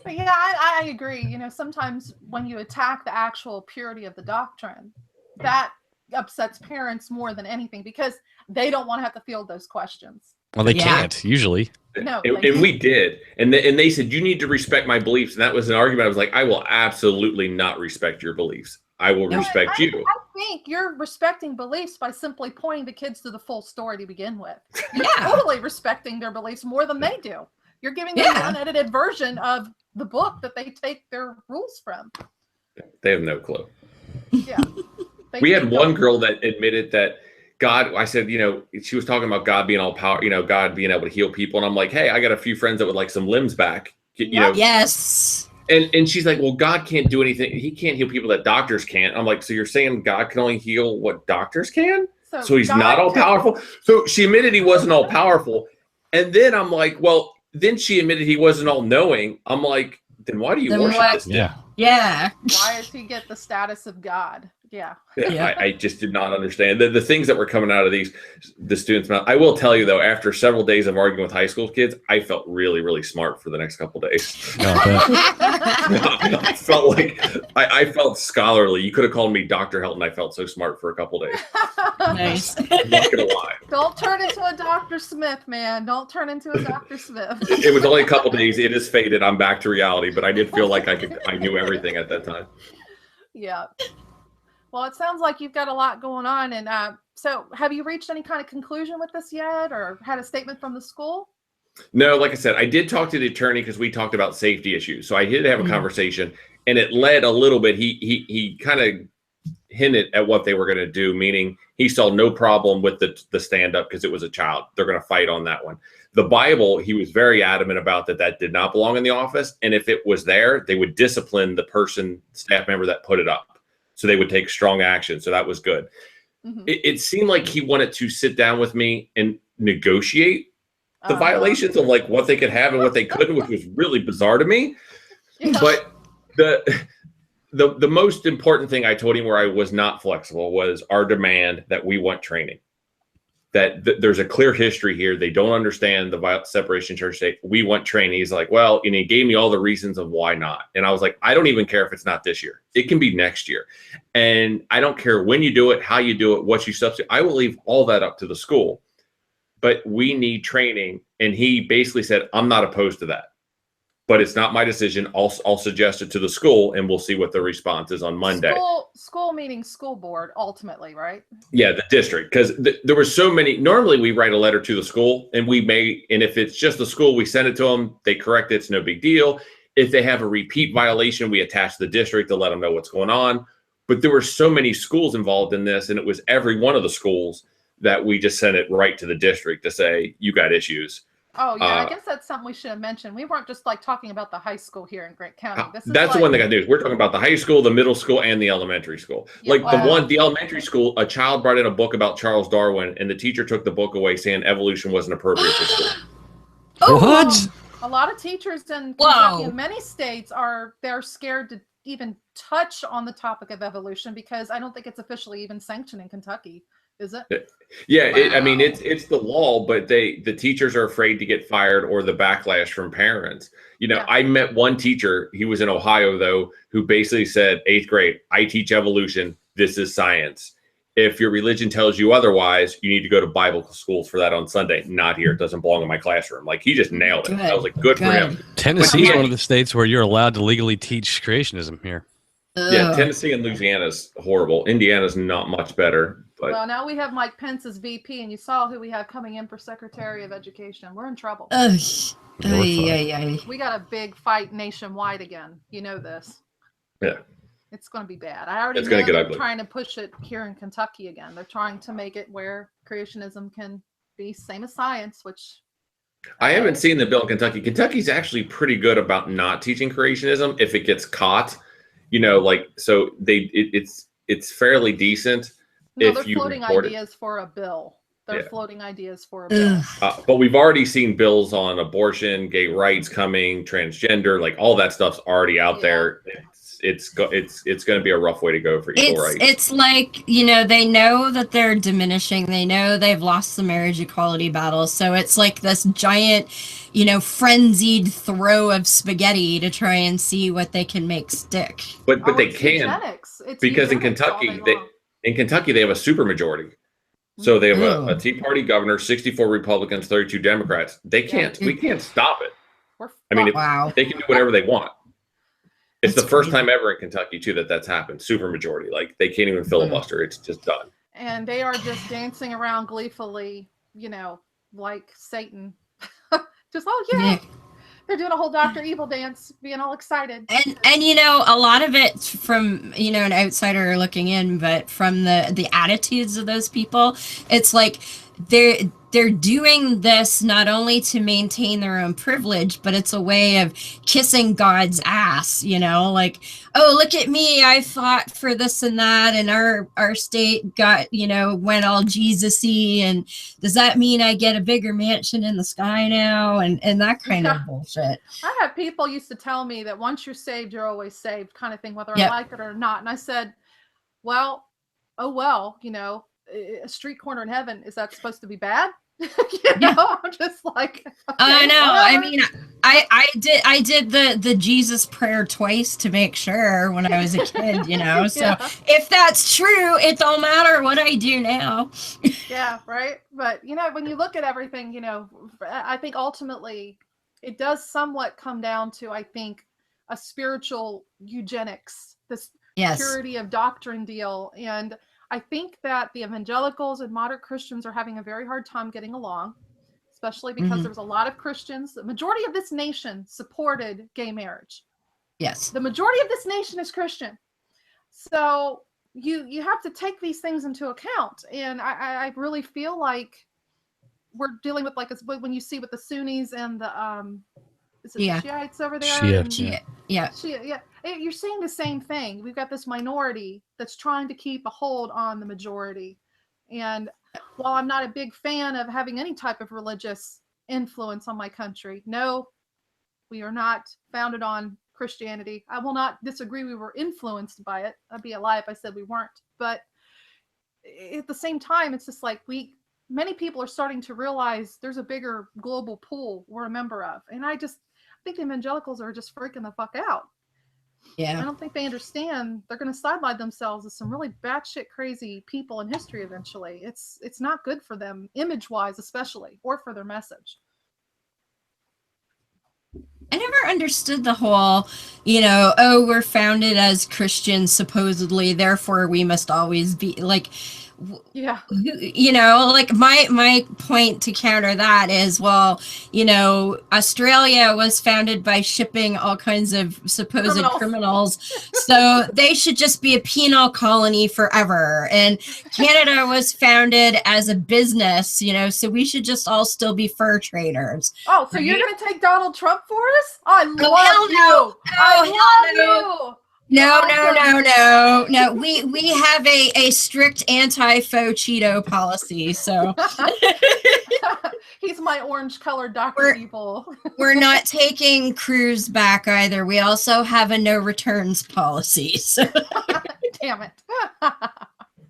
[SPEAKER 1] But yeah, I agree. Sometimes when you attack the actual purity of the doctrine, that upsets parents more than anything because they don't want to have to field those questions.
[SPEAKER 2] Well, they can't usually.
[SPEAKER 1] No,
[SPEAKER 4] and we did, and they said you need to respect my beliefs, and that was an argument. I was like, I will absolutely not respect your beliefs. I will respect you.
[SPEAKER 1] I think you're respecting beliefs by simply pointing the kids to the full story to begin with. You're totally respecting their beliefs more than they do. You're giving them an unedited version of the book that they take their rules from.
[SPEAKER 4] They have no clue.
[SPEAKER 1] Yeah.
[SPEAKER 4] We had one girl that admitted that God, I said, she was talking about God being all power, God being able to heal people. And I'm like, hey, I got a few friends that would like some limbs back.
[SPEAKER 3] Yes.
[SPEAKER 4] And she's like, well, God can't do anything. He can't heal people that doctors can't. I'm like, so you're saying God can only heal what doctors can? So he's not all powerful. So she admitted he wasn't all powerful. And then I'm like, well, then she admitted he wasn't all knowing. I'm like, then why do you worship this?
[SPEAKER 3] Yeah.
[SPEAKER 1] Why does he get the status of God? Yeah.
[SPEAKER 4] I just did not understand the things that were coming out of the students' mouth. I will tell you though, after several days of arguing with high school kids, I felt really, really smart for the next couple of days. I felt like I felt scholarly. You could have called me Dr. Helton. I felt so smart for a couple of days.
[SPEAKER 3] Nice.
[SPEAKER 4] I'm not gonna lie.
[SPEAKER 1] Don't turn into a Dr. Smith, man. Don't turn into a Dr. Smith.
[SPEAKER 4] It was only a couple of days. It is faded. I'm back to reality, but I did feel like I knew everything at that time.
[SPEAKER 1] Yeah. Well, it sounds like you've got a lot going on. And so have you reached any kind of conclusion with this yet or had a statement from the school?
[SPEAKER 4] No, like I said, I did talk to the attorney because we talked about safety issues. So I did have a conversation and it led a little bit. He kind of hinted at what they were going to do, meaning he saw no problem with the stand up because it was a child. They're going to fight on that one. The Bible, he was very adamant about that did not belong in the office. And if it was there, they would discipline the staff member that put it up. So they would take strong action. So that was good. It seemed like he wanted to sit down with me and negotiate the violations of like what they could have and what they couldn't, which was really bizarre to me. Yeah. But the most important thing I told him where I was not flexible was our demand that we want training. That there's a clear history here. They don't understand the separation church state. We want training. He's like, well, and he gave me all the reasons of why not. And I was like, I don't even care if it's not this year. It can be next year. And I don't care when you do it, how you do it, what you substitute. I will leave all that up to the school. But we need training. And he basically said, I'm not opposed to that. But it's not my decision. I'll suggest it to the school, and we'll see what the response is on Monday.
[SPEAKER 1] School meaning school board, ultimately, right?
[SPEAKER 4] Yeah, the district, because there were so many. Normally, we write a letter to the school, and if it's just the school, we send it to them. They correct it. It's no big deal. If they have a repeat violation, we attach the district to let them know what's going on. But there were so many schools involved in this, and it was every one of the schools that we just sent it right to the district to say, you got issues.
[SPEAKER 1] Oh, yeah, I guess that's something we should have mentioned. We weren't just like talking about the high school here in Grant County.
[SPEAKER 4] That's the one thing I do. We're talking about the high school, the middle school, and the elementary school. Yeah, the elementary school, a child brought in a book about Charles Darwin, and the teacher took the book away saying evolution wasn't appropriate for school.
[SPEAKER 2] What?
[SPEAKER 1] A lot of teachers in Kentucky and many states they're scared to even touch on the topic of evolution because I don't think it's officially even sanctioned in Kentucky. Is it?
[SPEAKER 4] Yeah, it's the law, but the teachers are afraid to get fired or the backlash from parents. I met one teacher, he was in Ohio though, who basically said, 8th grade, I teach evolution. This is science. If your religion tells you otherwise, you need to go to Bible schools for that on Sunday. Not here. It doesn't belong in my classroom. Like he just nailed it. I was like, good for him.
[SPEAKER 2] Tennessee is one of the states where you're allowed to legally teach creationism here.
[SPEAKER 4] Yeah, Tennessee and Louisiana's horrible. Indiana's not much better. But
[SPEAKER 1] well, now we have Mike Pence as VP, and you saw who we have coming in for Secretary of Education. We're in trouble. We got a big fight nationwide again. You know this.
[SPEAKER 4] Yeah.
[SPEAKER 1] It's going to be bad. I already know they're trying to push it here in Kentucky again. They're trying to make it where creationism can be same as science, which...
[SPEAKER 4] I haven't seen the bill in Kentucky. Kentucky's actually pretty good about not teaching creationism if it gets caught. So it's fairly decent.
[SPEAKER 1] No, they're floating ideas for a bill. They're floating ideas for a bill.
[SPEAKER 4] But we've already seen bills on abortion, gay rights coming, transgender, like all that stuff's already out there. It's going to be a rough way to go for equal rights.
[SPEAKER 3] It's like, they know that they're diminishing. They know they've lost the marriage equality battle. So it's like this giant, frenzied throw of spaghetti to try and see what they can make stick.
[SPEAKER 4] But they can't. Because in Kentucky, In Kentucky, they have a supermajority. So they have
[SPEAKER 3] Ooh.
[SPEAKER 4] a Tea Party governor, 64 Republicans, 32 Democrats. We can't stop it. I mean,
[SPEAKER 3] Wow.
[SPEAKER 4] they can do whatever they want. It's
[SPEAKER 3] That's
[SPEAKER 4] the first
[SPEAKER 3] crazy.
[SPEAKER 4] time ever in Kentucky, too, that's happened. Supermajority. Like, they can't even filibuster. It's just done.
[SPEAKER 1] And they are just dancing around gleefully, like Satan. Just,
[SPEAKER 3] Yeah.
[SPEAKER 1] They're doing a whole Dr. Evil dance, being all excited.
[SPEAKER 3] And a lot of it from an outsider looking in, but from the attitudes of those people, it's like they're doing this not only to maintain their own privilege, but it's a way of kissing God's ass, like, oh, look at me, I fought for this and that, and our state got, went all Jesus-y, and does that mean I get a bigger mansion in the sky now, and that kind of bullshit.
[SPEAKER 1] I have people used to tell me that once you're saved, you're always saved, kind of thing, whether I like it or not. And I said, well, a street corner in heaven, is that supposed to be bad? I'm just like, okay,
[SPEAKER 3] I know.
[SPEAKER 1] whatever.
[SPEAKER 3] I mean, I did the Jesus prayer twice to make sure when I was a kid, so if that's true, it don't matter what I do now.
[SPEAKER 1] Yeah, right. But when you look at everything, I think ultimately it does somewhat come down to, I think, a spiritual eugenics, this purity of doctrine deal. And I think that the evangelicals and moderate Christians are having a very hard time getting along, especially because there was a lot of Christians. The majority of this nation supported gay marriage.
[SPEAKER 3] Yes.
[SPEAKER 1] The majority of this nation is Christian. So you have to take these things into account. And I really feel like we're dealing with, like, when you see with the Sunnis and the the Shiites over there.
[SPEAKER 2] Shia.
[SPEAKER 1] Yeah. You're seeing the same thing. We've got this minority that's trying to keep a hold on the majority. And while I'm not a big fan of having any type of religious influence on my country, no, we are not founded on Christianity. I will not disagree we were influenced by it. I'd be a lie if I said we weren't. But at the same time, it's just like many people are starting to realize there's a bigger global pool we're a member of. And I think the evangelicals are just freaking the fuck out.
[SPEAKER 3] Yeah.
[SPEAKER 1] I don't think they understand they're going to sideline themselves as some really batshit crazy people in history eventually. It's not good for them, image-wise especially, or for their message.
[SPEAKER 3] I never understood the whole, we're founded as Christians supposedly, therefore we must always be like,
[SPEAKER 1] yeah,
[SPEAKER 3] like my point to counter that is, well, Australia was founded by shipping all kinds of supposed criminals, so they should just be a penal colony forever. And Canada was founded as a business, so we should just all still be fur traders.
[SPEAKER 1] Oh, so you're gonna take Donald Trump for us? I love you.
[SPEAKER 3] No.
[SPEAKER 1] I love you.
[SPEAKER 3] No. We have a strict anti-faux Cheeto policy, so
[SPEAKER 1] he's my orange-colored Dr. Evil.
[SPEAKER 3] We're not taking Cruz back either. We also have a no returns policy. So.
[SPEAKER 1] Damn it!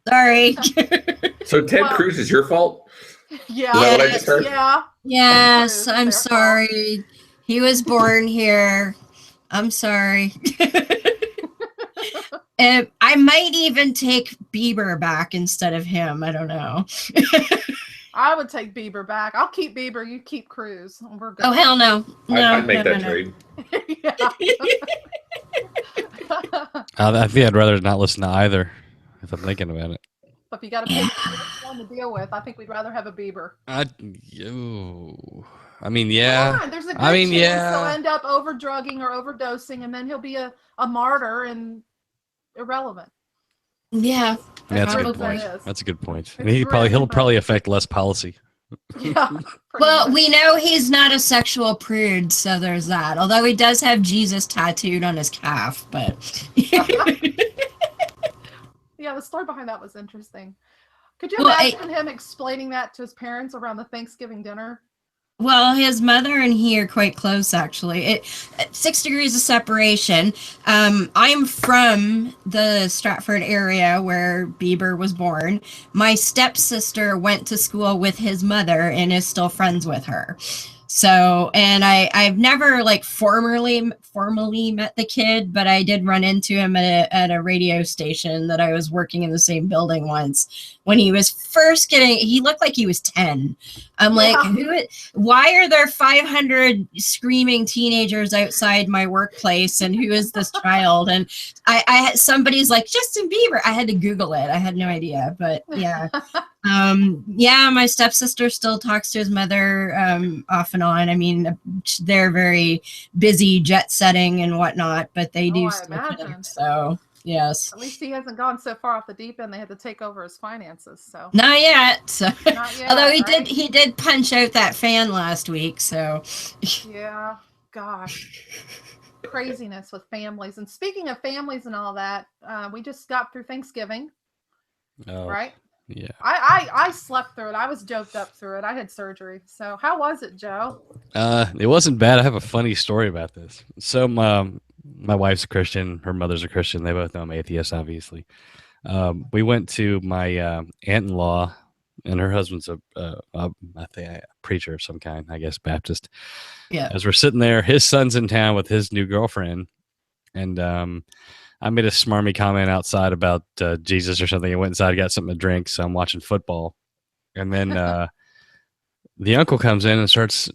[SPEAKER 3] Sorry.
[SPEAKER 4] So Ted Cruz is your fault?
[SPEAKER 1] Yeah.
[SPEAKER 4] Is that what I just heard?
[SPEAKER 1] Yeah.
[SPEAKER 3] Yes, I'm sorry. He was born here. I'm sorry. I might even take Bieber back instead of him. I don't know.
[SPEAKER 1] I would take Bieber back. I'll keep Bieber. You keep Cruz. We're good.
[SPEAKER 3] Oh, hell no.
[SPEAKER 4] I'd make that trade.
[SPEAKER 2] I think I'd rather not listen to either, if I'm thinking about it.
[SPEAKER 1] But if you got to pick one to deal with, I think we'd rather have a Bieber.
[SPEAKER 2] I mean, yeah.
[SPEAKER 1] There's a good chance he'll end up over-drugging or overdosing, and then he'll be a martyr and irrelevant.
[SPEAKER 3] Yeah.
[SPEAKER 2] That's a good point. That's a good point. And he'll probably affect less policy.
[SPEAKER 1] Yeah.
[SPEAKER 3] Well, we know he's not a sexual prude, so there's that. Although he does have Jesus tattooed on his calf, but
[SPEAKER 1] yeah, the story behind that was interesting. Could you imagine him explaining that to his parents around the Thanksgiving dinner?
[SPEAKER 3] Well, his mother and he are quite close, actually. 6 degrees of separation. I'm from the Stratford area where Bieber was born. My stepsister went to school with his mother and is still friends with her. So, and I've never like formally met the kid, but I did run into him at a radio station that I was working in the same building once when he was first he looked like he was 10. I'm like, why are there 500 screaming teenagers outside my workplace? And who is this child? And somebody's like, Justin Bieber. I had to Google it. I had no idea, but yeah. My stepsister still talks to his mother off and on. I mean, they're very busy jet setting and whatnot, but they do still connect. So yes.
[SPEAKER 1] At least he hasn't gone so far off the deep end they had to take over his finances. So
[SPEAKER 3] not yet. So.
[SPEAKER 1] Not yet,
[SPEAKER 3] Although
[SPEAKER 1] right?
[SPEAKER 3] he did punch out that fan last week. So
[SPEAKER 1] yeah, gosh. Craziness with families. And speaking of families and all that, we just got through Thanksgiving.
[SPEAKER 2] Oh,
[SPEAKER 1] right?
[SPEAKER 2] Yeah.
[SPEAKER 1] I slept through it. I was doped up through it. I had surgery. So how was it, Joe?
[SPEAKER 2] It wasn't bad. I have a funny story about this. So my wife's a Christian. Her mother's a Christian. They both know I'm atheist, obviously. We went to my aunt-in-law, and her husband's I think a preacher of some kind, I guess Baptist.
[SPEAKER 3] yeah.
[SPEAKER 2] As we're sitting there, his son's in town with his new girlfriend, and I made a smarmy comment outside about Jesus or something. I went inside, got something to drink, so I'm watching football. And then the uncle comes in and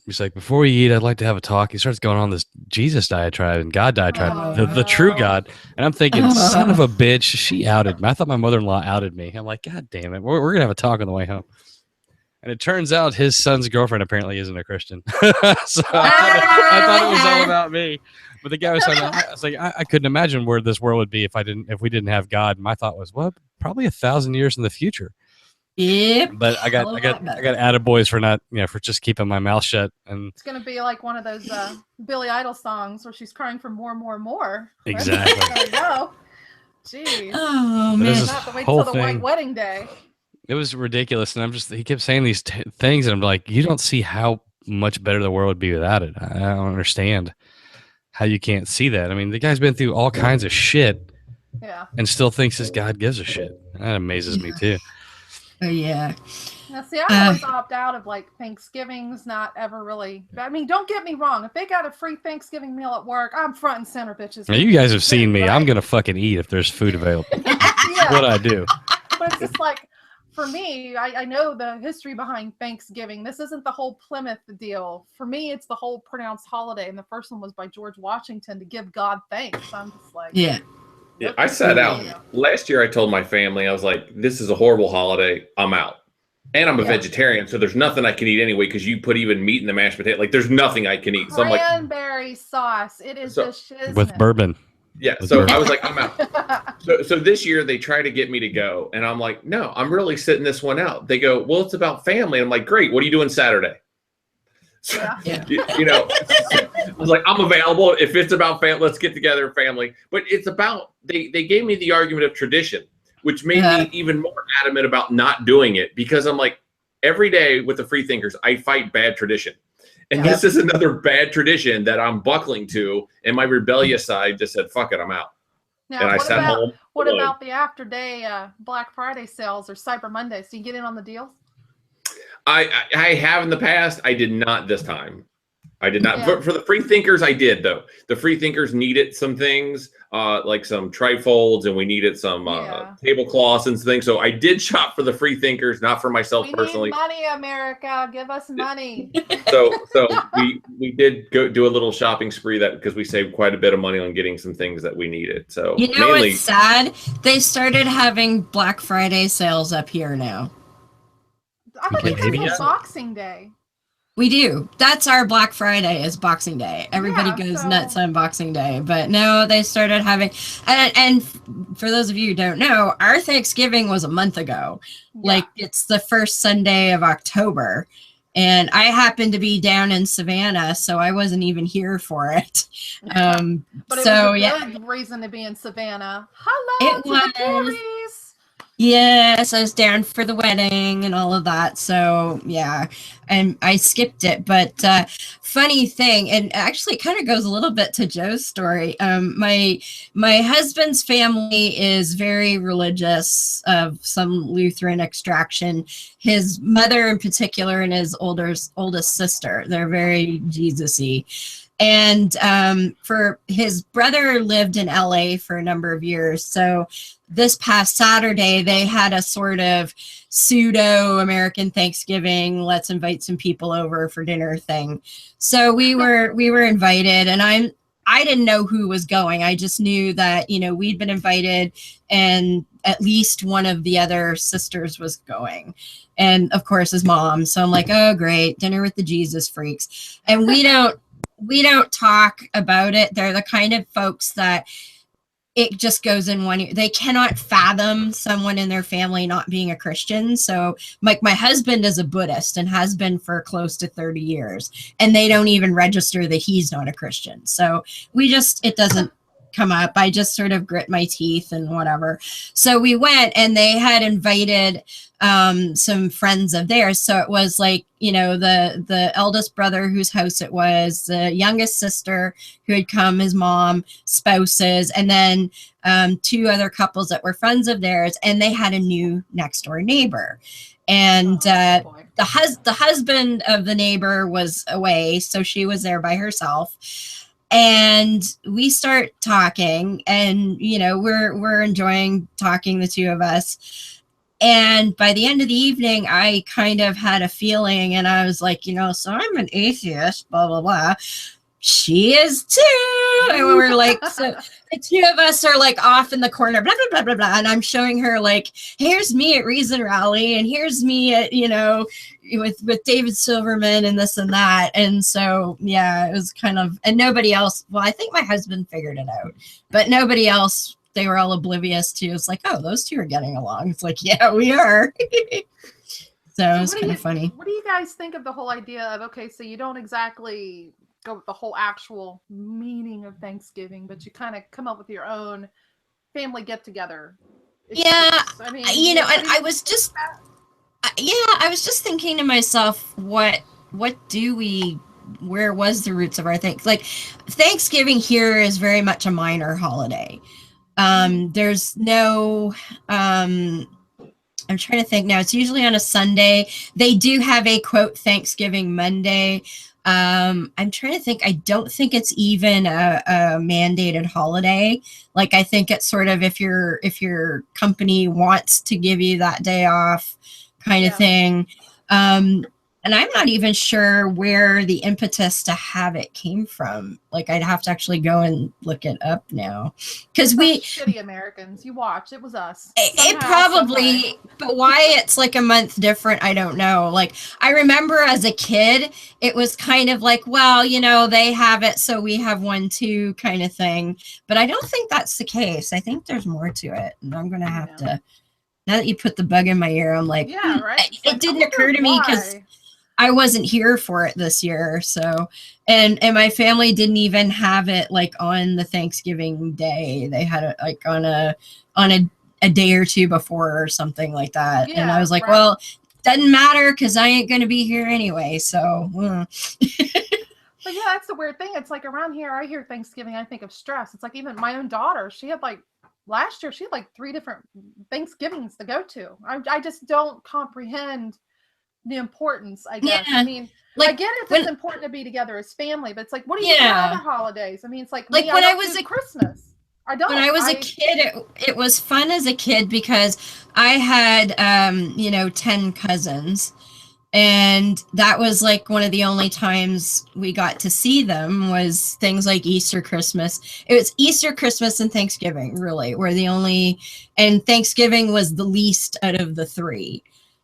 [SPEAKER 2] he's like, before we eat, I'd like to have a talk. He starts going on this Jesus diatribe and God diatribe, the true God. And I'm thinking, son of a bitch, she outed me. I thought my mother-in-law outed me. I'm like, God damn it. We're going to have a talk on the way home. And it turns out his son's girlfriend apparently isn't a Christian. So I thought it was all about me. But the guy was like, I couldn't imagine where this world would be if we didn't have God. And my thought was, well, probably 1,000 years in the future.
[SPEAKER 3] Yep.
[SPEAKER 2] But I got attaboys for not, for just keeping my mouth shut. And
[SPEAKER 1] it's gonna be like one of those Billy Idol songs where she's crying for more, more, more.
[SPEAKER 2] Exactly.
[SPEAKER 1] There you go. Jeez.
[SPEAKER 3] Oh man.
[SPEAKER 1] Not have to wait till the white wedding day.
[SPEAKER 2] It was ridiculous, and he kept saying these things, and I'm like, you don't see how much better the world would be without it. I don't understand how you can't see that. I mean, the guy's been through all kinds of shit, and still thinks his God gives a shit. That amazes me too.
[SPEAKER 3] Oh yeah.
[SPEAKER 1] Now, see, I always opt out of like Thanksgivings. Not ever really. I mean, don't get me wrong. If they got a free Thanksgiving meal at work, I'm front and center, bitches.
[SPEAKER 2] Now, you guys have seen me. Right? I'm gonna fucking eat if there's food available. That's what I do.
[SPEAKER 1] But it's just like, for me, I know the history behind Thanksgiving. This isn't the whole Plymouth deal. For me, it's the whole pronounced holiday. And the first one was by George Washington, to give God thanks. I'm just like,
[SPEAKER 3] yeah.
[SPEAKER 4] Yeah, I sat out. Last year, I told my family, I was like, this is a horrible holiday. I'm out. And I'm a vegetarian, so there's nothing I can eat anyway, because you put even meat in the mashed potato. Like, there's nothing I can eat. So I'm like,
[SPEAKER 1] cranberry sauce. It is the shiznit.
[SPEAKER 2] With bourbon.
[SPEAKER 4] Yeah, so I was like, I'm out. So this year they try to get me to go, and I'm like, no, I'm really sitting this one out. They go, well, it's about family. I'm like, great. What are you doing Saturday? So, I was like, I'm available. If it's about family, let's get together, family. But it's about, they gave me the argument of tradition, which made me even more adamant about not doing it, because I'm like, every day with the Freethinkers, I fight bad tradition. And this is another bad tradition that I'm buckling to, and my rebellious side just said, fuck it, I'm out.
[SPEAKER 1] Now,
[SPEAKER 4] and I sat home.
[SPEAKER 1] What about the after day Black Friday sales or Cyber Mondays? Do you get in on the deals?
[SPEAKER 4] I have in the past. I did not this time. I did not. For the Freethinkers, I did, though. The Freethinkers needed some things, like some trifolds, and we needed some tablecloths and things. So I did shop for the Freethinkers, not for myself personally.
[SPEAKER 1] Need money, America. Give us money.
[SPEAKER 4] So we did go do a little shopping spree, that because we saved quite a bit of money on getting some things that we needed. So
[SPEAKER 3] what's sad? They started having Black Friday sales up here now.
[SPEAKER 1] I thought you guys had Boxing Day.
[SPEAKER 3] We do. That's our Black Friday, is Boxing Day. Everybody goes nuts on Boxing Day. But no, they started having, and for those of you who don't know, our Thanksgiving was a month ago. Yeah. Like, it's the first Sunday of October. And I happened to be down in Savannah, so I wasn't even here for it.
[SPEAKER 1] But it was a good reason to be in Savannah. Hello,
[SPEAKER 3] it was.
[SPEAKER 1] cherries.
[SPEAKER 3] Yes, I was down for the wedding and all of that. So yeah, and I skipped it. But funny thing, and actually it kind of goes a little bit to Joe's story. My husband's family is very religious, of some Lutheran extraction. His mother in particular and his oldest sister, they're very Jesus-y. And for his brother lived in LA for a number of years. So this past Saturday, they had a sort of pseudo American Thanksgiving, let's invite some people over for dinner thing. So we were invited, and I didn't know who was going. I just knew that, you know, we'd been invited and at least one of the other sisters was going. And of course his mom. So I'm like, oh great, dinner with the Jesus freaks. And we don't talk about it. They're the kind of folks that it just goes in one ear. They cannot fathom someone in their family not being a Christian. So like my husband is a Buddhist and has been for close to 30 years, and they don't even register that he's not a Christian. So it doesn't come up. I just sort of grit my teeth and whatever. So we went, and they had invited some friends of theirs. So it was like, you know, the eldest brother whose house it was, the youngest sister who had come, his mom, spouses, and then two other couples that were friends of theirs, and they had a new next door neighbor. And the husband of the neighbor was away, so she was there by herself. And we start talking, and you know, we're enjoying talking, the two of us. And by the end of the evening, I kind of had a feeling, and I was like, you know, so I'm an atheist, blah blah blah. She is too. And we were like, so the two of us are like off in the corner, blah blah blah blah blah. And I'm showing her like, here's me at Reason Rally, and here's me at, you know, with David Silverman and this and that. And so yeah, it was kind of, and nobody else, well, I think my husband figured it out, but nobody else, they were all oblivious to. It's like, oh, those two are getting along. It's like, yeah, we are. So it was kind of funny.
[SPEAKER 1] What do you guys think of the whole idea of, okay, so you don't exactly go with the whole actual meaning of Thanksgiving, but you kind of come up with your own family get together?
[SPEAKER 3] Yeah,
[SPEAKER 1] I mean,
[SPEAKER 3] you know, and I was just thinking to myself, where was the roots of our things? Like Thanksgiving here is very much a minor holiday. There's no, I'm trying to think now. It's usually on a Sunday. They do have a quote Thanksgiving Monday. I'm trying to think. I don't think it's even a mandated holiday. Like I think it's sort of if your company wants to give you that day off, kind of thing. And I'm not even sure where the impetus to have it came from. Like I'd have to actually go and look it up now, because we
[SPEAKER 1] shitty Americans. You watch, it was us.
[SPEAKER 3] It probably, but why it's like a month different, I don't know. Like I remember as a kid, it was kind of like, well, you know, they have it, so we have one too, kind of thing. But I don't think that's the case. I think there's more to it, and I'm gonna have to. Now that you put the bug in my ear, I'm like,
[SPEAKER 1] yeah, right.
[SPEAKER 3] It didn't occur to me because I wasn't here for it this year. So, and my family didn't even have it like on the Thanksgiving day. They had it like on a day or two before or something like that. Yeah, and I was like, right. Well, doesn't matter because I ain't going to be here anyway. So,
[SPEAKER 1] But yeah, that's the weird thing. It's like around here, I hear Thanksgiving, I think of stress. It's like even my own daughter, she had like, last year, she had like 3 different Thanksgivings to go to. I just don't comprehend the importance, I guess. Yeah. I mean, like, I get it's important to be together as family, but it's like, what do you do on other holidays? I mean, it's like
[SPEAKER 3] when I was a
[SPEAKER 1] Christmas. I don't.
[SPEAKER 3] When I was a kid, it was fun as a kid because I had 10 cousins, and that was like one of the only times we got to see them was things like Easter, Christmas. It was Easter, Christmas, and Thanksgiving really were the only, and Thanksgiving was the least out of the 3.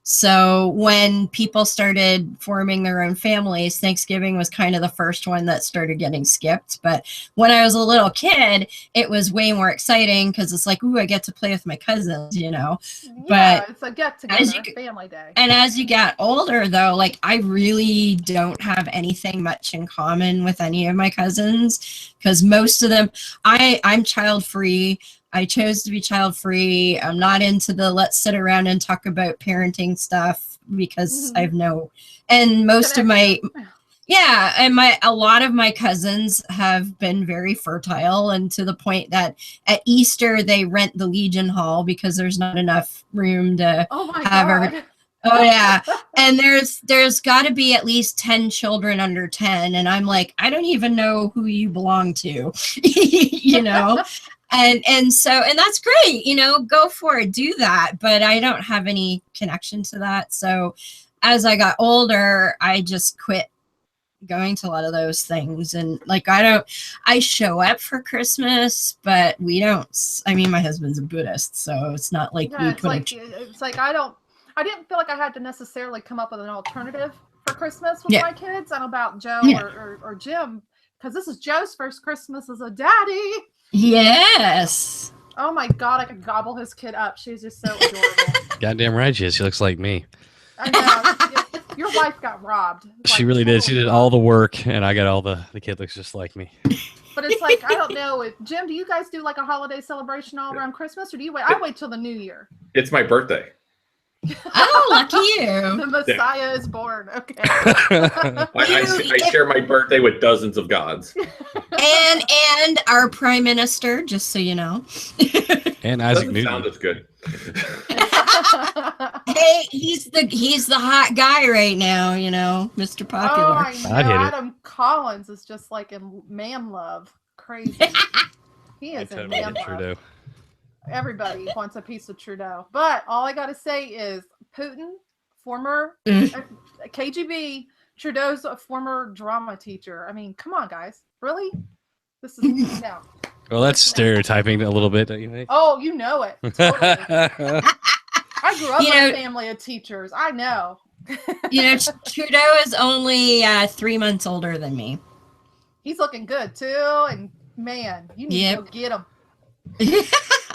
[SPEAKER 3] So when people started forming their own families, Thanksgiving was kind of the first one that started getting skipped. But when I was a little kid, it was way more exciting because it's like, ooh, I get to play with my cousins, you know.
[SPEAKER 1] Yeah, but it's a get-together, family day.
[SPEAKER 3] And as you get older, though, like I really don't have anything much in common with any of my cousins because most of them, I'm child-free. I chose to be child free. I'm not into the let's sit around and talk about parenting stuff because I've and most of my, and a lot of my cousins have been very fertile, and to the point that at Easter they rent the Legion Hall because there's not enough room to have Oh yeah. And there's got to be at least 10 children under 10, and I'm like, I don't even know who you belong to. You know. And so that's great, you know, go for it, do that, but I don't have any connection to that. So as I got older, I just quit going to a lot of those things. And like, I show up for Christmas, but we don't, I mean, my husband's a Buddhist, so it's not like
[SPEAKER 1] it's like I didn't feel like I had to necessarily come up with an alternative for Christmas with my kids. I don't know about Joe or Jim, because this is Joe's first Christmas as a daddy.
[SPEAKER 3] Yes.
[SPEAKER 1] Oh my God, I could gobble his kid up. She's just so adorable.
[SPEAKER 2] Goddamn right she is. She looks like me.
[SPEAKER 1] I know. Your wife got robbed.
[SPEAKER 2] She really did. She did all the work, and I got all the kid looks just like me.
[SPEAKER 1] But it's like, I don't know if Jim, do you guys do like a holiday celebration all around Christmas, or do you wait? I wait till the New Year.
[SPEAKER 4] It's my birthday.
[SPEAKER 3] Oh, lucky you.
[SPEAKER 1] The Messiah is born. Okay.
[SPEAKER 4] I share my birthday with dozens of gods.
[SPEAKER 3] And our prime minister, just so you know.
[SPEAKER 2] And Isaac
[SPEAKER 4] Doesn't
[SPEAKER 2] Newton.
[SPEAKER 4] sound as good.
[SPEAKER 3] Hey, he's the hot guy right now, you know, Mr. Popular.
[SPEAKER 1] Oh, I know. Adam Collins is just like in man love. Crazy. He is in man love.
[SPEAKER 2] Trudeau.
[SPEAKER 1] Everybody wants a piece of Trudeau. But all I got to say is Putin, former KGB, Trudeau's a former drama teacher. I mean, come on, guys. Really? This is no.
[SPEAKER 2] Well, that's stereotyping a little bit, don't you think?
[SPEAKER 1] Oh, you know it. Totally. I grew up in a family of teachers. I know.
[SPEAKER 3] You know, Trudeau is only 3 months older than me.
[SPEAKER 1] He's looking good, too. And, man, you need to go get him.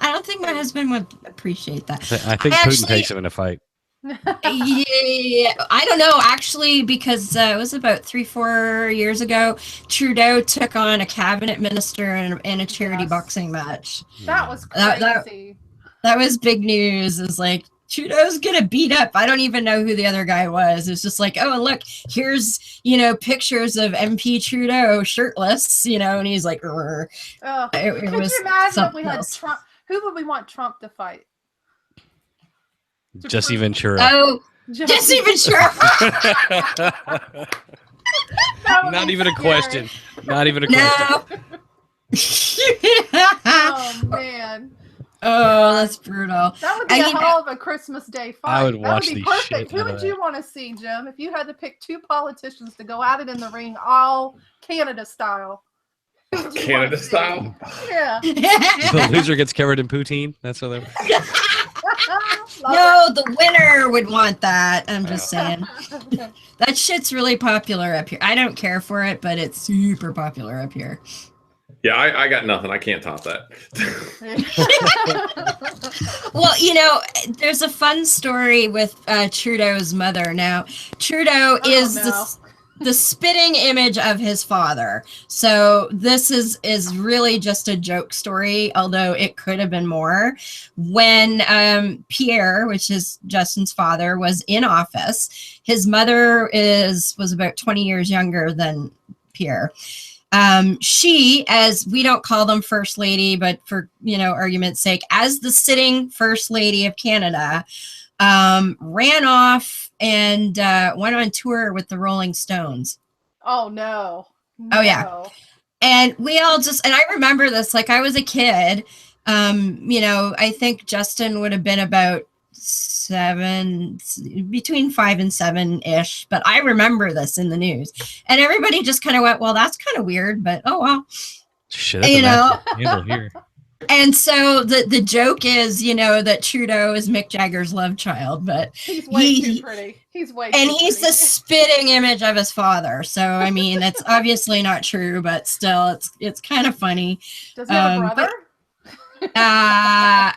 [SPEAKER 3] I don't think my husband would appreciate that.
[SPEAKER 2] I think Putin takes him in a fight.
[SPEAKER 3] Yeah, I don't know, actually, because it was about 3-4 years ago. Trudeau took on a cabinet minister in a charity boxing match.
[SPEAKER 1] That was crazy.
[SPEAKER 3] That was big news. It's like, Trudeau's gonna beat up. I don't even know who the other guy was. It's just like, oh, and look, here's, you know, pictures of MP Trudeau shirtless, you know, and he's like,
[SPEAKER 1] could you imagine if we had Trump? Who would we want Trump to fight?
[SPEAKER 2] Jesse Ventura.
[SPEAKER 3] Oh, Jesse Ventura.
[SPEAKER 2] Not even a question. Not even a question.
[SPEAKER 1] Oh, man.
[SPEAKER 3] Oh, that's brutal.
[SPEAKER 1] That would be a hell of a Christmas Day fight.
[SPEAKER 2] I would watch
[SPEAKER 1] that would be
[SPEAKER 2] the
[SPEAKER 1] perfect. Who would you want to see, Jim, if you had to pick two politicians to go at it in the ring, all Canada style?
[SPEAKER 4] Canada style?
[SPEAKER 1] Yeah.
[SPEAKER 2] The loser gets covered in poutine. That's what they're.
[SPEAKER 3] No, the winner would want that. I'm just saying. That shit's really popular up here. I don't care for it, but it's super popular up here.
[SPEAKER 4] Yeah, I got nothing. I can't top that.
[SPEAKER 3] Well, you know, there's a fun story with Trudeau's mother. Now, Trudeau is the spitting image of his father. So this is really just a joke story, although it could have been more. When Pierre, which is Justin's father, was in office, his mother was about 20 years younger than Pierre. She, as we don't call them first lady, but for, you know, argument's sake, as the sitting first lady of Canada, ran off and went on tour with the Rolling Stones.
[SPEAKER 1] Oh, no.
[SPEAKER 3] Oh, yeah. And we all and I remember this, like I was a kid, you know, I think Justin would have been about between 5 and 7-ish, but I remember this in the news, and everybody just kind of went, well, that's kind of weird, but oh well.
[SPEAKER 2] Shit, you know. Here.
[SPEAKER 3] And so the joke is, you know, that Trudeau is Mick Jagger's love child, but
[SPEAKER 1] he's way too pretty. He's way too pretty.
[SPEAKER 3] He's the spitting image of his father. So I mean, it's obviously not true, but still, it's kind of funny.
[SPEAKER 1] Does he have a brother?
[SPEAKER 3] I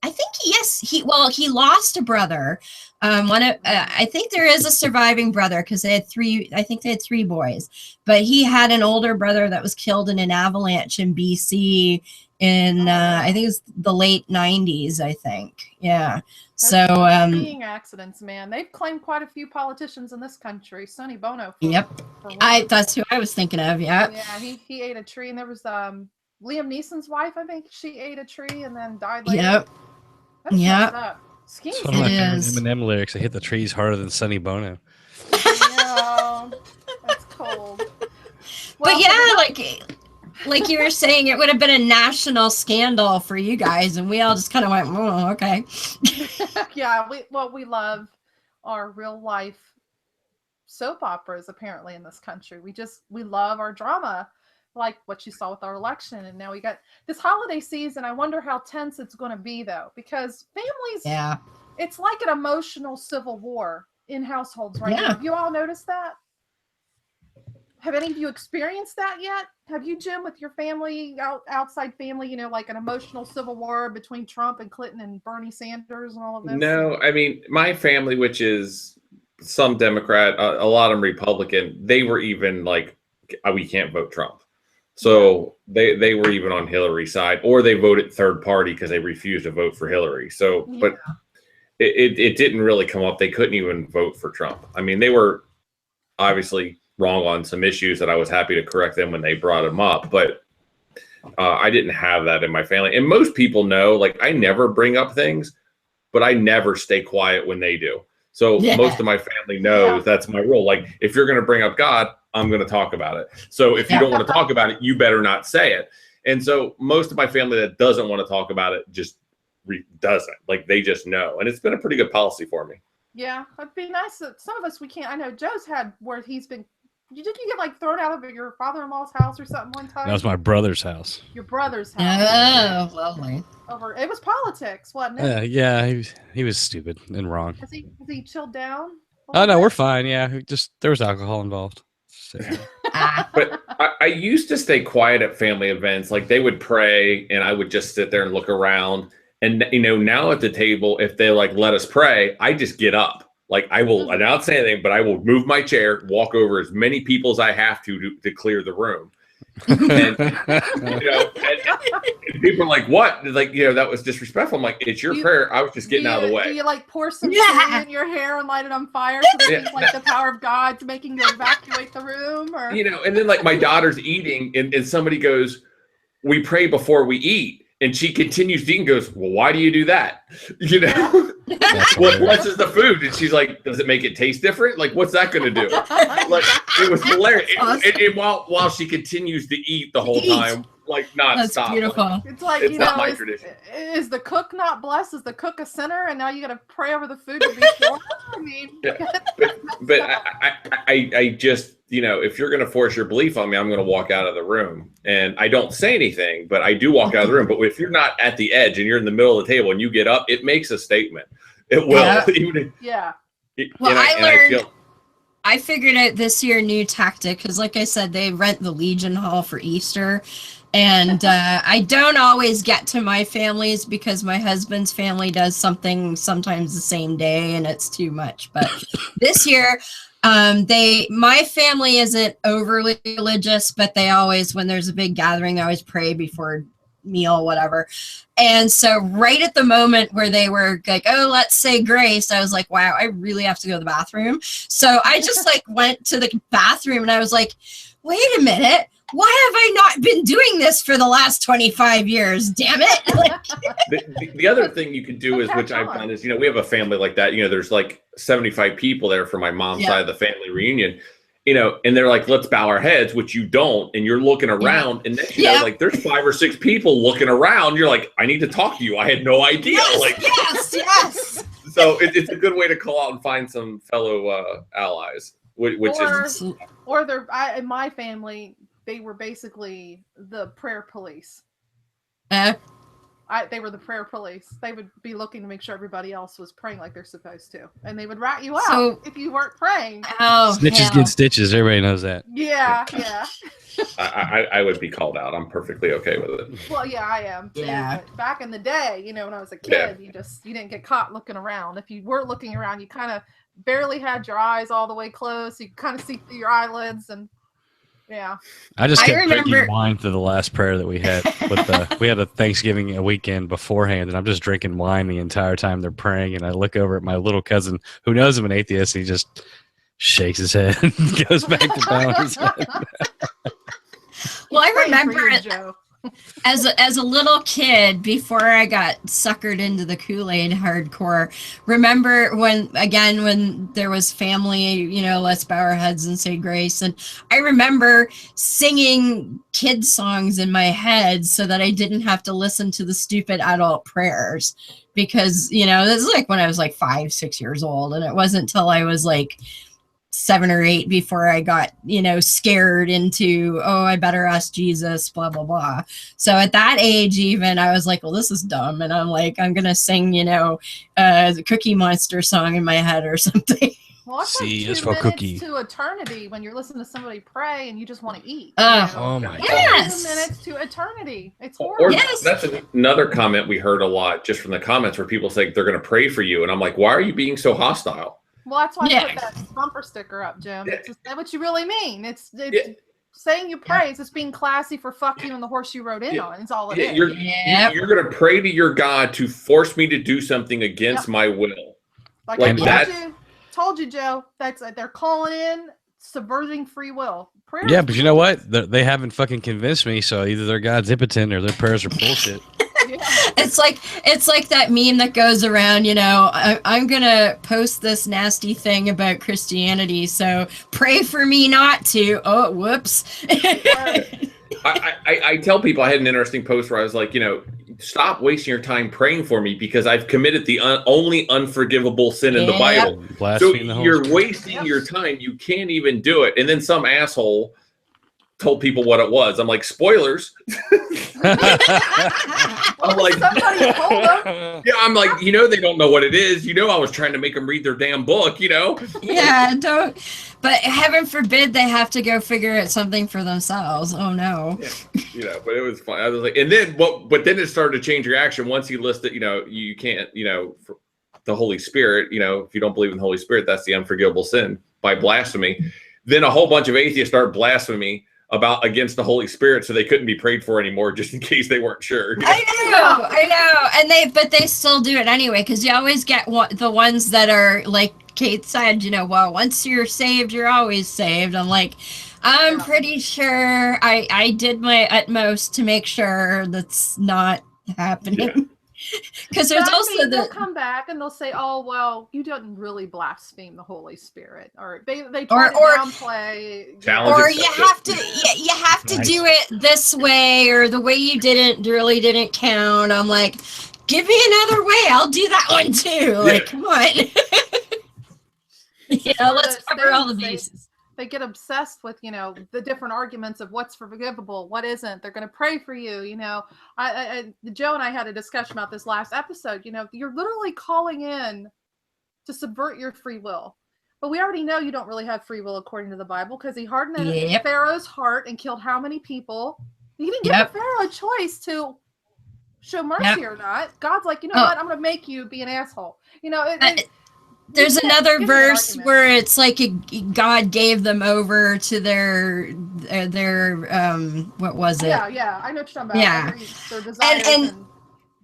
[SPEAKER 3] think yes. He lost a brother. I think there is a surviving brother because they had 3. I think they had 3 boys, but he had an older brother that was killed in an avalanche in BC in I think it's the late 90s, I think. Yeah.
[SPEAKER 1] That's
[SPEAKER 3] So
[SPEAKER 1] skiing accidents, man. They've claimed quite a few politicians in this country. Sonny Bono.
[SPEAKER 3] Yep.
[SPEAKER 1] For one.
[SPEAKER 3] That's who I was thinking of. Yeah.
[SPEAKER 1] Yeah, he ate a tree, and there was Liam Neeson's wife. I think she ate a tree and then died later.
[SPEAKER 3] Yep.
[SPEAKER 1] That's messed up. Skiing.
[SPEAKER 2] It's one of my favorite
[SPEAKER 3] is.
[SPEAKER 2] Eminem lyrics. I hit the trees harder than Sonny Bono.
[SPEAKER 1] Yeah, that's cold.
[SPEAKER 3] But yeah, like you were saying, it would have been a national scandal for you guys, and we all just kind of went, "Oh, okay."
[SPEAKER 1] Yeah, we love our real life soap operas apparently in this country. We love our drama, like what you saw with our election, and now we got this holiday season. I wonder how tense it's going to be though, because families,
[SPEAKER 3] Yeah,
[SPEAKER 1] it's like an emotional civil war in households right now. Have you all noticed that? Have any of you experienced that yet? Have you, Jim, with your family, outside family, like an emotional civil war between Trump and Clinton and Bernie Sanders and all of this?
[SPEAKER 4] No, I mean, my family, which is some Democrat, a lot of them Republican, they were even like, we can't vote Trump. So they were even on Hillary's side, or they voted third party because they refused to vote for Hillary. So, but it didn't really come up. They couldn't even vote for Trump. I mean, they were obviously wrong on some issues that I was happy to correct them when they brought them up, but I didn't have that in my family. And most people know, like, I never bring up things, but I never stay quiet when they do. So most of my family knows that's my rule. Like, if you're going to bring up God, I'm going to talk about it. So if you don't want to talk about it, you better not say it. And so most of my family that doesn't want to talk about it just doesn't. Like, they just know. And it's been a pretty good policy for me.
[SPEAKER 1] Yeah, it'd be nice that some of us, we can't. I know Joe's had where he's been. Did you get like thrown out of your father-in-law's house or something one time?
[SPEAKER 2] That was my brother's house.
[SPEAKER 1] Your brother's house.
[SPEAKER 3] Oh, lovely.
[SPEAKER 1] It was politics, wasn't it?
[SPEAKER 2] Yeah, he was stupid and wrong.
[SPEAKER 1] Has he chilled down?
[SPEAKER 2] Oh no, we're fine. Yeah, just there was alcohol involved. So.
[SPEAKER 4] But I used to stay quiet at family events. Like, they would pray, and I would just sit there and look around. And now at the table, if they like let us pray, I just get up. Like, I will not say anything, but I will move my chair, walk over as many people as I have to clear the room. And, and people are like, "What?" Like, that was disrespectful. I'm like, "It's your prayer. I was just getting out of the way."
[SPEAKER 1] Do you like pour some tea in your hair and light it on fire so that it's like the power of God making you evacuate the room? Or
[SPEAKER 4] and then like my daughter's eating, and somebody goes, "We pray before we eat." And she continues to eat and goes, "Well, why do you do that?" What blesses the food? And she's like, "Does it make it taste different? Like, what's that going to do?" Like, it was hilarious.
[SPEAKER 3] Awesome.
[SPEAKER 4] And while she continues to eat the whole time, like, not
[SPEAKER 3] That's
[SPEAKER 4] stop.
[SPEAKER 3] beautiful.
[SPEAKER 4] Like,
[SPEAKER 1] it's like,
[SPEAKER 4] it's not my tradition.
[SPEAKER 1] Is the cook not blessed? Is the cook a sinner? And now you got to pray over the food to be sure? I mean,
[SPEAKER 4] but I just, if you're going to force your belief on me, I'm going to walk out of the room. And I don't say anything, but I do walk out of the room. But if you're not at the edge and you're in the middle of the table and you get up, it makes a statement. It will.
[SPEAKER 1] Yeah.
[SPEAKER 3] Well, I figured out this year a new tactic because, like I said, they rent the Legion Hall for Easter. And I don't always get to my families because my husband's family does something sometimes the same day and it's too much. But this year, my family isn't overly religious, but they always, when there's a big gathering, they always pray before meal, whatever. And so right at the moment where they were like, "Oh, let's say grace," I was like, wow, I really have to go to the bathroom. So I just like went to the bathroom and I was like, wait a minute. Why have I not been doing this for the last 25 years? Damn it. Like,
[SPEAKER 4] the other thing you can do is, which I've done, is, we have a family like that. There's like 75 people there for my mom's side of the family reunion, and they're like, "Let's bow our heads," which you don't. And you're looking around and then, like, there's 5 or 6 people looking around. You're like, "I need to talk to you. I had no idea."
[SPEAKER 3] Yes.
[SPEAKER 4] So it's a good way to call out and find some fellow allies,
[SPEAKER 1] in my family, they were basically the prayer police. They were the prayer police. They would be looking to make sure everybody else was praying like they're supposed to. And they would rat you out if you weren't praying.
[SPEAKER 3] Oh,
[SPEAKER 2] Snitches get stitches. Everybody knows that.
[SPEAKER 1] Yeah.
[SPEAKER 4] I would be called out. I'm perfectly okay with it.
[SPEAKER 1] Well, yeah, I am too.
[SPEAKER 3] Yeah.
[SPEAKER 1] But back in the day, when I was a kid, you didn't get caught looking around. If you were looking around, you kind of barely had your eyes all the way closed. You kind of see through your eyelids and Yeah.
[SPEAKER 2] I just
[SPEAKER 3] I
[SPEAKER 2] kept
[SPEAKER 3] remember-
[SPEAKER 2] drinking wine through the last prayer that we had. We had a Thanksgiving a weekend beforehand, and I'm just drinking wine the entire time they're praying. And I look over at my little cousin, who knows I'm an atheist. And he just shakes his head and goes back to bowing his head.
[SPEAKER 3] Well, I
[SPEAKER 1] Praying for
[SPEAKER 3] remember
[SPEAKER 1] you, Joe.
[SPEAKER 3] as a little kid, before I got suckered into the Kool-Aid hardcore, remember when there was family, let's bow our heads and say grace. And I remember singing kids songs in my head so that I didn't have to listen to the stupid adult prayers, because, this is like when I was like 5, 6 years old. And it wasn't until I was like 7 or 8 before I got, scared into, oh, I better ask Jesus, blah, blah, blah. So at that age, even, I was like, well, this is dumb. And I'm like, I'm going to sing, the Cookie Monster song in my head or something.
[SPEAKER 1] Well, it's
[SPEAKER 2] C
[SPEAKER 1] like
[SPEAKER 2] is
[SPEAKER 1] 2
[SPEAKER 2] for
[SPEAKER 1] minutes
[SPEAKER 2] cookie.
[SPEAKER 1] to eternity when you're listening to somebody pray and you just want to eat.
[SPEAKER 2] Oh my
[SPEAKER 3] Yes.
[SPEAKER 1] 2 minutes to eternity. It's
[SPEAKER 4] Or
[SPEAKER 1] horrible.
[SPEAKER 3] Yes.
[SPEAKER 4] that's another comment we heard a lot just from the comments where people say they're going to pray for you. And I'm like, why are you being so hostile?
[SPEAKER 1] Well, that's why I
[SPEAKER 3] Yeah.
[SPEAKER 1] put that bumper sticker up, Jim.
[SPEAKER 4] Yeah.
[SPEAKER 1] It's just what you really mean. It's
[SPEAKER 4] Yeah.
[SPEAKER 1] saying you praise. It's being classy for fuck you and the horse you rode in on. It's all it is.
[SPEAKER 4] You're
[SPEAKER 3] Yep.
[SPEAKER 4] going to pray to your God to force me to do something against my will.
[SPEAKER 1] Like
[SPEAKER 4] Like
[SPEAKER 1] I told you, Joe. That's they're calling in subverting free will. Prayer
[SPEAKER 2] Yeah,
[SPEAKER 1] is
[SPEAKER 2] but you know what? They haven't fucking convinced me. So either their God's impotent or their prayers are bullshit.
[SPEAKER 1] Yeah.
[SPEAKER 3] It's like that meme that goes around, I'm going to post this nasty thing about Christianity, so pray for me not to. Oh, whoops.
[SPEAKER 4] I tell people, I had an interesting post where I was like, stop wasting your time praying for me because I've committed the only unforgivable sin in the
[SPEAKER 3] Yep.
[SPEAKER 4] Bible. So
[SPEAKER 2] Blaspheme the Holy
[SPEAKER 4] you're
[SPEAKER 2] Spirit.
[SPEAKER 4] wasting your time. You can't even do it. And then some asshole told people what it was. I'm like, spoilers. I'm like,
[SPEAKER 1] somebody told them.
[SPEAKER 4] yeah, I'm like, they don't know what it is. I was trying to make them read their damn book,
[SPEAKER 3] Yeah, don't. But heaven forbid they have to go figure out something for themselves. Oh no.
[SPEAKER 4] But it was fun. I was like, and then but then it started to change reaction once he listed, you can't, for the Holy Spirit, if you don't believe in the Holy Spirit, that's the unforgivable sin by blasphemy. Then a whole bunch of atheists start blasphemy against the Holy Spirit, so they couldn't be prayed for anymore, just in case they weren't sure.
[SPEAKER 3] I know, and they still do it anyway, because you always get the ones that are like Kate said, well, once you're saved, you're always saved. I'm like, I'm pretty sure I did my utmost to make sure that's not happening. Because there's also
[SPEAKER 1] they'll come back and they'll say, "Oh, well, you didn't really blaspheme the Holy Spirit," or they try to downplay.
[SPEAKER 3] Or you have to do it this way, or the way you really didn't count. I'm like, give me another way. I'll do that one too. Like, come on. Let's cover all the bases.
[SPEAKER 1] They get obsessed with, the different arguments of what's forgivable, what isn't. They're going to pray for you. Joe and I had a discussion about this last episode. You're literally calling in to subvert your free will. But we already know you don't really have free will according to the Bible, because he hardened Pharaoh's heart and killed how many people? He didn't give Pharaoh a choice to show mercy or not. God's like, what? I'm going to make you be an asshole.
[SPEAKER 3] There's another verse where it's like God gave them over to their what was it?
[SPEAKER 1] Yeah, I know what you're talking about.
[SPEAKER 3] Yeah,
[SPEAKER 1] their desires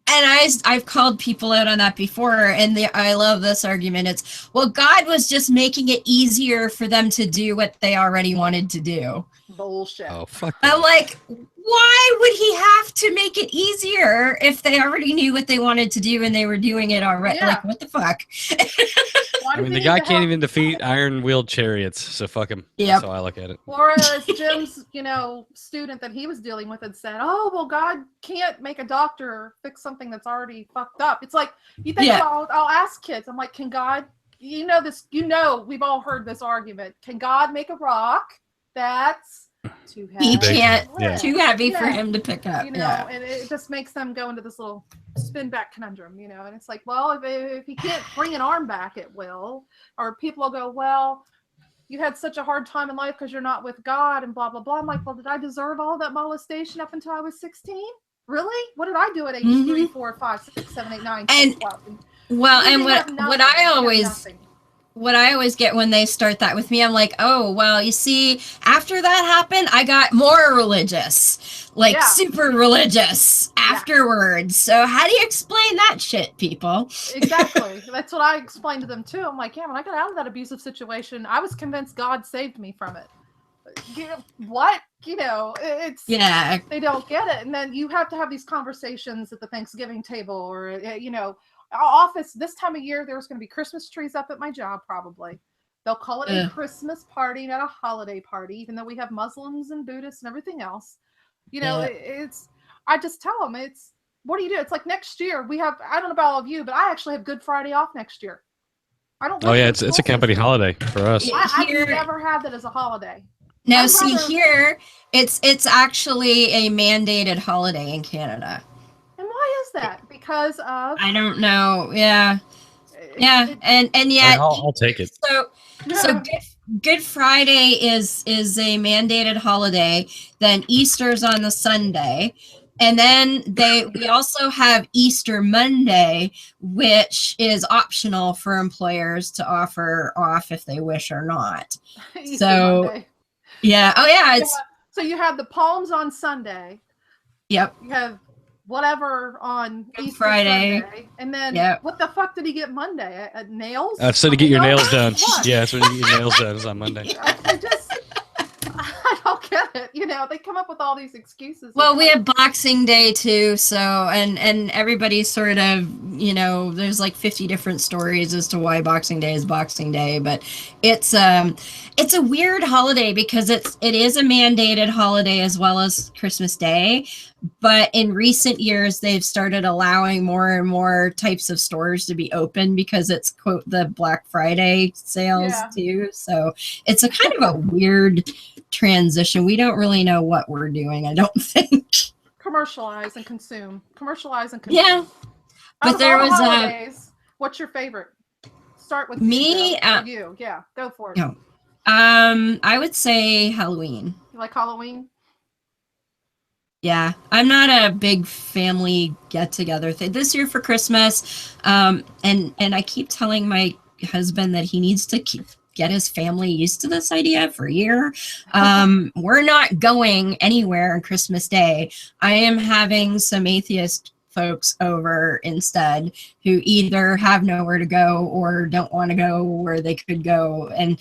[SPEAKER 3] and I've called people out on that before, and I love this argument. It's, well, God was just making it easier for them to do what they already wanted to do.
[SPEAKER 1] Bullshit.
[SPEAKER 2] Oh, fuck.
[SPEAKER 3] I'm like, why would he have to make it easier if they already knew what they wanted to do and they were doing it already?
[SPEAKER 1] Yeah.
[SPEAKER 3] Like, what the fuck?
[SPEAKER 2] The guy can't even defeat iron-wheeled chariots, so fuck him.
[SPEAKER 3] Yep.
[SPEAKER 2] That's how I look at it.
[SPEAKER 1] Or as Jim's, student that he was dealing with had said, "Oh, well, God can't make a doctor fix something that's already fucked up." It's like, you think I'll ask kids. I'm like, can God? This. We've all heard this argument. Can God make a rock that's too heavy?
[SPEAKER 3] He can't.
[SPEAKER 2] Yeah.
[SPEAKER 3] Too heavy for him to pick up.
[SPEAKER 1] And it just makes them go into this little spin back conundrum, and it's like, well, if he can't bring an arm back at will, or people will go, well, you had such a hard time in life because you're not with God and blah, blah, blah. I'm like, well, did I deserve all that molestation up until I was 16? Really? What did I do at age 3, 4, 5, 6, 7, 8, 9, 10, 12?
[SPEAKER 3] Well, and what I always what I always get when they start that with me, I'm like, oh, well, you see, after that happened, I got more religious, like super religious afterwards. So how do you explain that shit, people?
[SPEAKER 1] Exactly. That's what I explained to them too. I'm like, yeah, when I got out of that abusive situation, I was convinced God saved me from it. What? It's they don't get it. And then you have to have these conversations at the Thanksgiving table or, office. This time of year, there's going to be Christmas trees up at my job, probably. They'll call it a Christmas party, not a holiday party, even though we have Muslims and Buddhists and everything else. I just tell them, what do you do? It's like next year we have, I don't know about all of you, but I actually have Good Friday off next year. I don't.
[SPEAKER 2] Oh yeah, it's a company holiday for us.
[SPEAKER 1] I've never had that as a holiday.
[SPEAKER 3] Now, here, it's actually a mandated holiday in Canada.
[SPEAKER 1] And why is that? Because of?
[SPEAKER 3] I don't know. Yeah. And yet
[SPEAKER 2] I'll take it.
[SPEAKER 3] So Good Friday is a mandated holiday. Then Easter's on the Sunday. And then we also have Easter Monday, which is optional for employers to offer off if they wish or not.
[SPEAKER 1] Monday.
[SPEAKER 3] Yeah. Oh, yeah.
[SPEAKER 1] So you have the Palms on Sunday.
[SPEAKER 3] Yep.
[SPEAKER 1] You have whatever on Easter
[SPEAKER 3] Friday.
[SPEAKER 1] Sunday. And then what the fuck did he get Monday? Nails?
[SPEAKER 2] So to get your nails done. Yeah, that's when you get your nails done is on Monday.
[SPEAKER 1] I don't get it. They come up with all these excuses.
[SPEAKER 3] Well, we have Boxing Day too, so and everybody sort of, there's like 50 different stories as to why Boxing Day is Boxing Day, but it's a weird holiday because it is a mandated holiday as well as Christmas Day. But in recent years, they've started allowing more and more types of stores to be open because it's, quote, the Black Friday sales too. So it's a kind of a weird transition. We don't really know what we're doing, I don't think.
[SPEAKER 1] Commercialize and consume.
[SPEAKER 3] Yeah. But there was
[SPEAKER 1] holidays, what's your favorite? Start with
[SPEAKER 3] me.
[SPEAKER 1] You. Yeah, go for it.
[SPEAKER 3] No. I would say Halloween.
[SPEAKER 1] You like Halloween?
[SPEAKER 3] Yeah, I'm not a big family get-together thing. This year for Christmas, and I keep telling my husband that he needs to get his family used to this idea for a year. We're not going anywhere on Christmas Day. I am having some atheist folks over instead who either have nowhere to go or don't want to go where they could go. And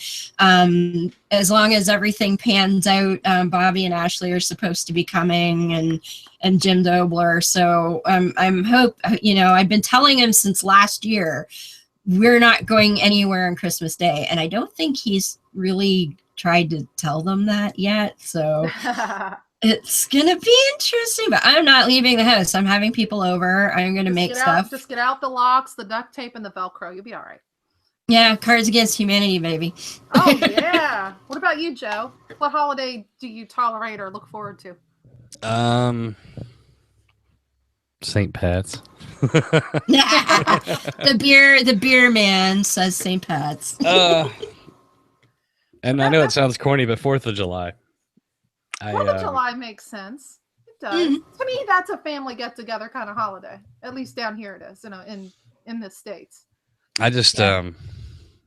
[SPEAKER 3] as long as everything pans out, Bobby and Ashley are supposed to be coming and Jim Dobler. So I've been telling him since last year, we're not going anywhere on Christmas Day. And I don't think he's really tried to tell them that yet. So it's going to be interesting, but I'm not leaving the house. I'm having people over. I'm going to make stuff.
[SPEAKER 1] Just get out the locks, the duct tape, and the Velcro. You'll be all right.
[SPEAKER 3] Yeah, Cards Against Humanity, baby.
[SPEAKER 1] Oh, yeah. What about you, Joe? What holiday do you tolerate or look forward to?
[SPEAKER 2] St. Pat's.
[SPEAKER 3] The beer man says St. Pat's.
[SPEAKER 2] And I know it sounds corny, but 4th of July.
[SPEAKER 1] 4th of July makes sense. It does. To me, that's a family get-together kind of holiday. At least down here it is, in the States.
[SPEAKER 2] I just I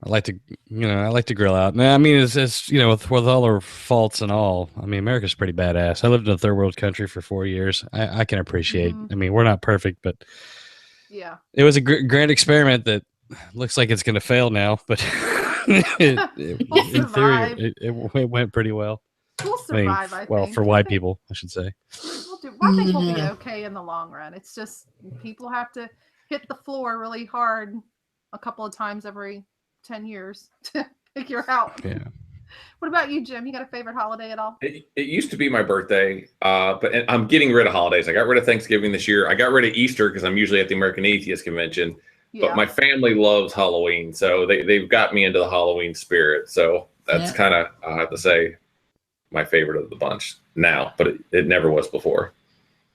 [SPEAKER 2] like to grill out. Now, I mean, it's with all our faults and all, I mean, America's pretty badass. I lived in a third world country for 4 years. I can appreciate. I mean, we're not perfect, but
[SPEAKER 1] yeah,
[SPEAKER 2] it was a grand experiment that looks like it's going to fail now, but in theory, it went pretty well.
[SPEAKER 1] We'll survive, I think.
[SPEAKER 2] Well, for white people, I should say.
[SPEAKER 1] I think we'll be okay in the long run. It's just people have to hit the floor really hard a couple of times every 10 years to figure out.
[SPEAKER 2] Yeah.
[SPEAKER 1] What about you, Jim? You got a favorite holiday at all?
[SPEAKER 4] It used to be my birthday, but I'm getting rid of holidays. I got rid of Thanksgiving this year. I got rid of Easter because I'm usually at the American Atheist Convention. Yeah. But my family loves Halloween, so they've got me into the Halloween spirit. So that's kind of, I have to say, my favorite of the bunch now, but it never was before.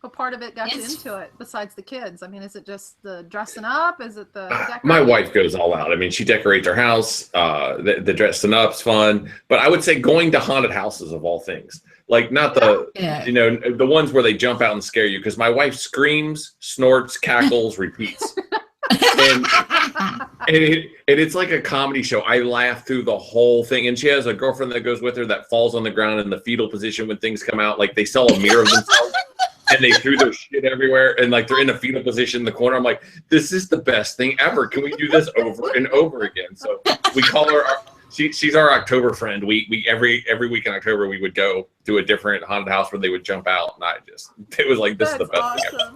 [SPEAKER 1] What part of it got you into it besides the kids? I mean, is it just the dressing up? Is it the decorating?
[SPEAKER 4] My wife goes all out. I mean, she decorates her house. The dressing up's fun, but I would say going to haunted houses of all things, like not the ones where they jump out and scare you. Because my wife screams, snorts, cackles, repeats. it's like a comedy show. I laugh through the whole thing. And she has a girlfriend that goes with her that falls on the ground in the fetal position when things come out. Like they sell a mirror of themselves and they threw their shit everywhere. And like they're in a fetal position in the corner. I'm like, this is the best thing ever. Can we do this over and over again? So we call her, she's our October friend. We every week in October, we would go to a different haunted house where they would jump out. And it was like, this is the best thing ever.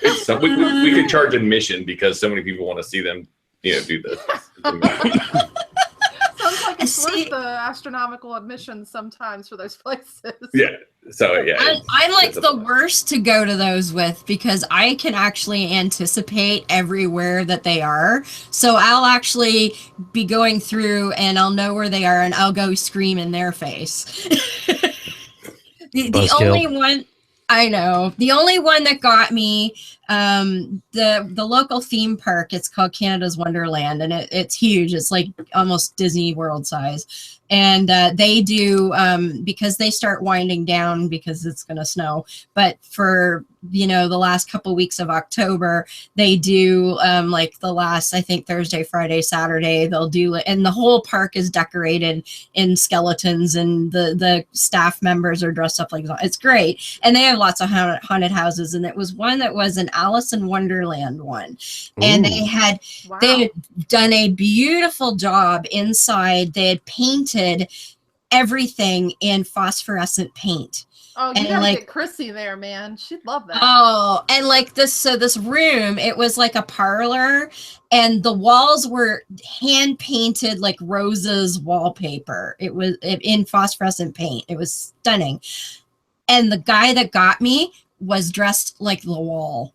[SPEAKER 4] It's so, we could charge admission because so many people want to see them, do this.
[SPEAKER 1] Sounds like it's worth the astronomical admission sometimes for those places.
[SPEAKER 4] Yeah. So yeah,
[SPEAKER 3] I'm like the worst to go to those with because I can actually anticipate everywhere that they are. So I'll actually be going through and I'll know where they are and I'll go scream in their face. the only one. I know. The only one that got me, the local theme park, it's called Canada's Wonderland, and it's huge. It's like almost Disney World size. And they do, because they start winding down because it's going to snow. But for, the last couple weeks of October, they do like the last, I think, Thursday, Friday, Saturday, they'll do it. And the whole park is decorated in skeletons and the staff members are dressed up like that. It's great. And they have lots of haunted houses. And it was one that was an Alice in Wonderland one. Ooh. And they had done a beautiful job inside. They had painted everything in phosphorescent paint.
[SPEAKER 1] Oh, you gotta get Chrissy there, man. She'd love that.
[SPEAKER 3] Oh, and like this room, it was like a parlor, and the walls were hand painted like roses wallpaper. It was in phosphorescent paint. It was stunning. And the guy that got me was dressed like the wall.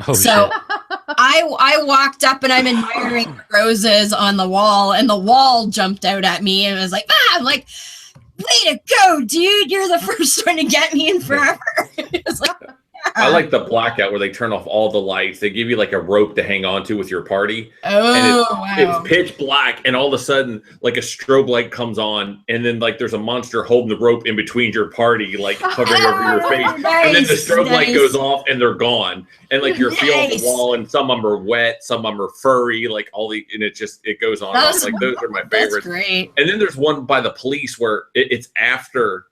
[SPEAKER 2] Oh,
[SPEAKER 3] so
[SPEAKER 2] shit.
[SPEAKER 3] I walked up and I'm admiring the roses on the wall, and the wall jumped out at me and was like, I'm like, way to go, dude. You're the first one to get me in forever. It's like, yeah.
[SPEAKER 4] I like the blackout where they turn off all the lights. They give you like a rope to hang on to with your party.
[SPEAKER 3] Oh,
[SPEAKER 4] and it's pitch black. And all of a sudden, like a strobe light comes on. And then like there's a monster holding the rope in between your party, like hovering over your face.
[SPEAKER 3] Nice,
[SPEAKER 4] and then the strobe light goes off and they're gone. And like you're feeling the wall, and some of them are wet, some of them are furry, like and it goes on. Like those are my favorites.
[SPEAKER 3] That's great.
[SPEAKER 4] And then there's one by the police where it's after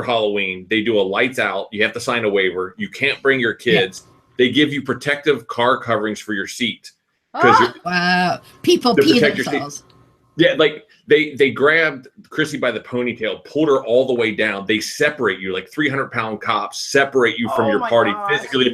[SPEAKER 4] Halloween. They do a lights out. You have to sign a waiver. You can't bring your kids. Yeah. They give you protective car coverings for your seat.
[SPEAKER 3] Wow. People pee themselves.
[SPEAKER 4] Yeah, like they grabbed Chrissy by the ponytail, pulled her all the way down. They separate you, like 300-pound cops separate you from your party physically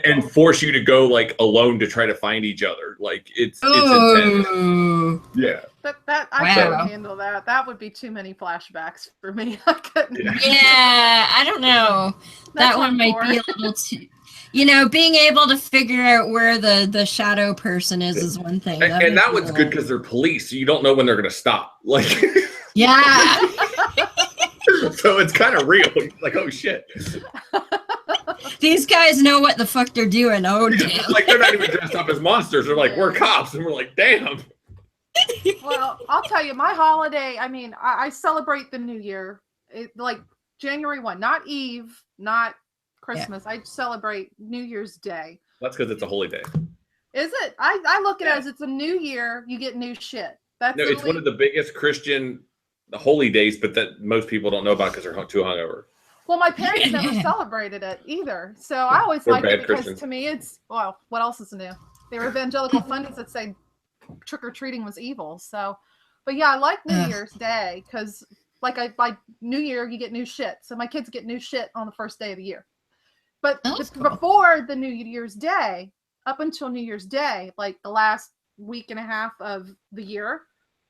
[SPEAKER 4] and force you to go like alone to try to find each other. Like it's intense. Yeah.
[SPEAKER 1] I couldn't handle that. That would be too many flashbacks for me. I couldn't.
[SPEAKER 3] Yeah, I don't know. That one might be a little too. Being able to figure out where the shadow person is one thing.
[SPEAKER 4] And that one's good because they're police, so you don't know when they're going to stop. Like,
[SPEAKER 3] yeah.
[SPEAKER 4] So it's kind of real. Like, oh shit.
[SPEAKER 3] These guys know what the fuck they're doing. Oh damn.
[SPEAKER 4] Like they're not even dressed up as monsters. They're like, we're cops, and we're like, damn.
[SPEAKER 1] Well, I'll tell you, my holiday. I mean, I celebrate the New Year, like January 1, not Eve, not Christmas. I celebrate New Year's Day.
[SPEAKER 4] That's because it's a holy day.
[SPEAKER 1] Is it? I look at it as it's a new year. You get new shit.
[SPEAKER 4] It's one of the biggest Christian holy days, but that most people don't know about because they're too hungover.
[SPEAKER 1] Well, my parents never celebrated it either, so I always liked it because Christians. To me, it's what else is new? They were evangelical funders that say trick or treating was evil. So, but yeah, I like New Year's Day because, like, by New Year you get new shit. So my kids get new shit on the first day of the year. But before the New Year's Day, up until New Year's Day, like the last week and a half of the year,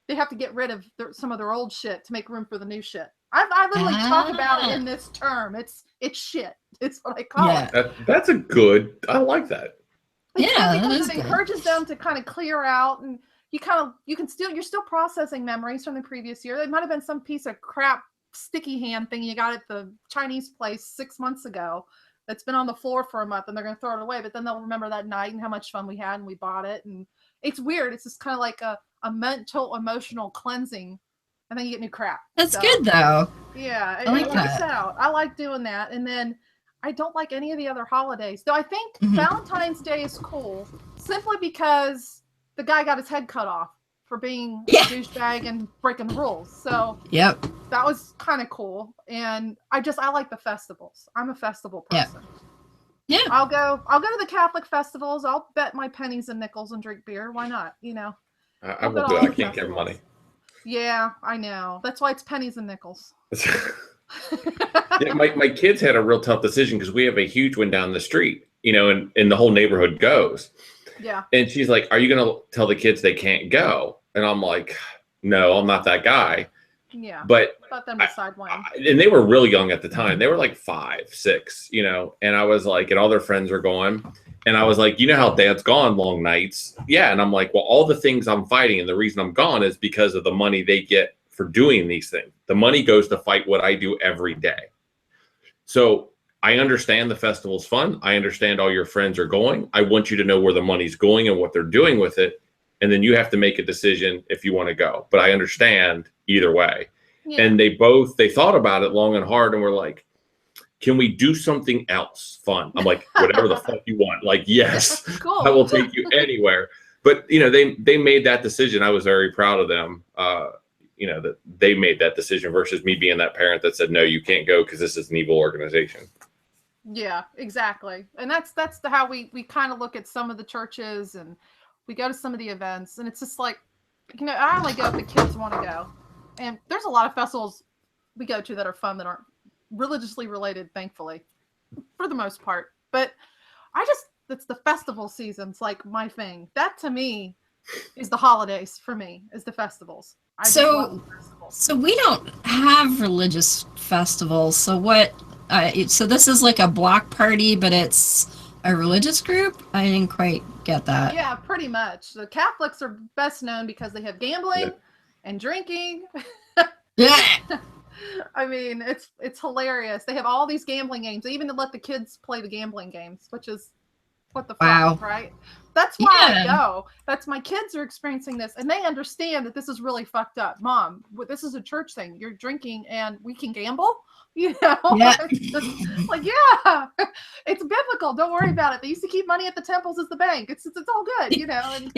[SPEAKER 1] they have to get rid of some of their old shit to make room for the new shit. I literally talk about it in this term. It's shit. It's what I call it.
[SPEAKER 4] That's a good. I like that.
[SPEAKER 1] Because it encourages them to kind of clear out, and you're still processing memories from the previous year. There might have been some piece of crap sticky hand thing you got at the Chinese place 6 months ago that's been on the floor for a month, and they're going to throw it away, but then they'll remember that night and how much fun we had and we bought it. And it's weird. It's just kind of like a mental, emotional cleansing, and then you get new crap.
[SPEAKER 3] That's good though.
[SPEAKER 1] Yeah.
[SPEAKER 3] I like that.
[SPEAKER 1] Out. I like doing that. And then I don't like any of the other holidays. Though I think Valentine's Day is cool simply because the guy got his head cut off for being a douchebag and breaking the rules. So that was kind of cool. And I like the festivals. I'm a festival person.
[SPEAKER 3] Yeah.
[SPEAKER 1] I'll go to the Catholic festivals. I'll bet my pennies and nickels and drink beer. Why not? You know.
[SPEAKER 4] I will do it. I can't give money.
[SPEAKER 1] Yeah, I know. That's why it's pennies and nickels.
[SPEAKER 4] Yeah, my kids had a real tough decision because we have a huge one down the street, you know, and the whole neighborhood goes.
[SPEAKER 1] Yeah.
[SPEAKER 4] And she's like, "Are you going to tell the kids they can't go?" And I'm like, "No, I'm not that guy."
[SPEAKER 1] Yeah.
[SPEAKER 4] But
[SPEAKER 1] let them decide when.
[SPEAKER 4] And they were real young at the time. They were like 5, 6, you know. And I was like, and all their friends were going. And I was like, you know how Dad's gone long nights? Yeah. And I'm like, well, all the things I'm fighting and the reason I'm gone is because of the money they get for doing these things. The money goes to fight what I do every day. So I understand the festival's fun. I understand all your friends are going. I want you to know where the money's going and what they're doing with it. And then you have to make a decision if you want to go. But I understand either way. Yeah. And they thought about it long and hard and were like, can we do something else fun? I'm like, whatever the fuck you want. Like, yes, cool. I will take you anywhere. But, you know, they made that decision. I was very proud of them, you know, that they made that decision versus me being that parent that said, no, you can't go because this is an evil organization.
[SPEAKER 1] Yeah, exactly. And that's how we kind of look at some of the churches and we go to some of the events. And it's just like, you know, I only go if the kids want to go. And there's a lot of festivals we go to that are fun that aren't religiously related, thankfully, for the most part. But it's the festival season's like my thing. That to me is the holidays for me, is the festivals.
[SPEAKER 3] So we don't have religious festivals. So what? So this is like a block party, but it's a religious group? I didn't quite get that.
[SPEAKER 1] Yeah, pretty much. The Catholics are best known because they have gambling and drinking.
[SPEAKER 3] Yeah.
[SPEAKER 1] I mean, it's hilarious. They have all these gambling games. They even let the kids play the gambling games, which is what the fuck, right? That's why I go. That's my kids are experiencing this, and they understand that this is really fucked up. Mom, this is a church thing. You're drinking, and we can gamble. You know, it's just like, yeah, it's biblical. Don't worry about it. They used to keep money at the temples as the bank. It's all good, you know. And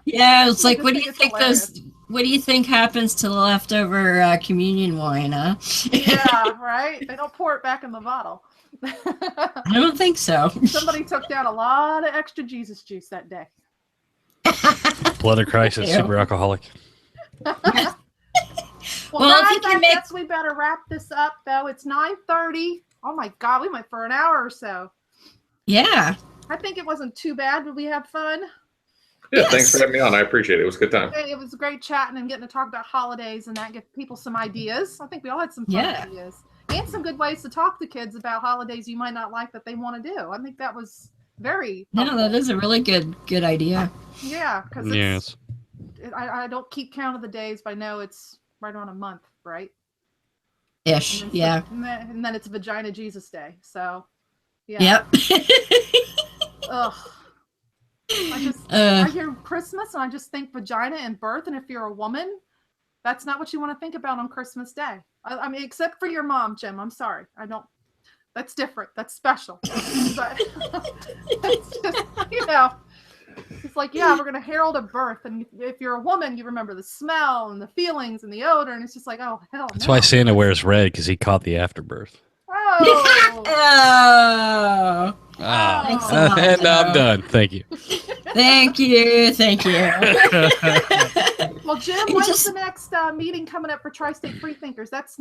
[SPEAKER 3] yeah, it's like, what do you think what do you think happens to the leftover communion wine, huh?
[SPEAKER 1] Yeah, right. They don't pour it back in the bottle.
[SPEAKER 3] I don't think so.
[SPEAKER 1] Somebody took down a lot of extra Jesus juice that day.
[SPEAKER 2] Blood of Christ is super alcoholic.
[SPEAKER 1] Well, guys, I guess we better wrap this up, though. It's 9:30. Oh, my God. We went for an hour or so.
[SPEAKER 3] Yeah.
[SPEAKER 1] I think it wasn't too bad. Did we have fun?
[SPEAKER 4] Yeah, yes. Thanks for having me on. I appreciate it. It was a good time.
[SPEAKER 1] It was great chatting and getting to talk about holidays and that, give people some ideas. I think we all had some fun ideas. And some good ways to talk to kids about holidays you might not like that they want to do. I think that was very helpful.
[SPEAKER 3] No, that is a really good idea.
[SPEAKER 1] Yeah, because I don't keep count of the days, but I know it's right on a month, right?
[SPEAKER 3] Ish, yeah.
[SPEAKER 1] And then it's Vagina Jesus Day. So, yeah.
[SPEAKER 3] Yep.
[SPEAKER 1] Ugh. I hear Christmas and I just think vagina and birth. And if you're a woman, that's not what you want to think about on Christmas Day. I mean, except for your mom, Jim. I'm sorry. I don't. That's different. That's special. But it's just, you know, it's like, yeah, we're going to herald a birth. And if you're a woman, you remember the smell and the feelings and the odor. And it's just like, oh, hell no.
[SPEAKER 2] That's why Santa wears red, because he caught the afterbirth.
[SPEAKER 1] Oh.
[SPEAKER 3] Thanks a lot,
[SPEAKER 2] and I'm done. Thank you.
[SPEAKER 3] Thank you.
[SPEAKER 1] Well, Jim, when's the next meeting coming up for Tri-State Freethinkers? That's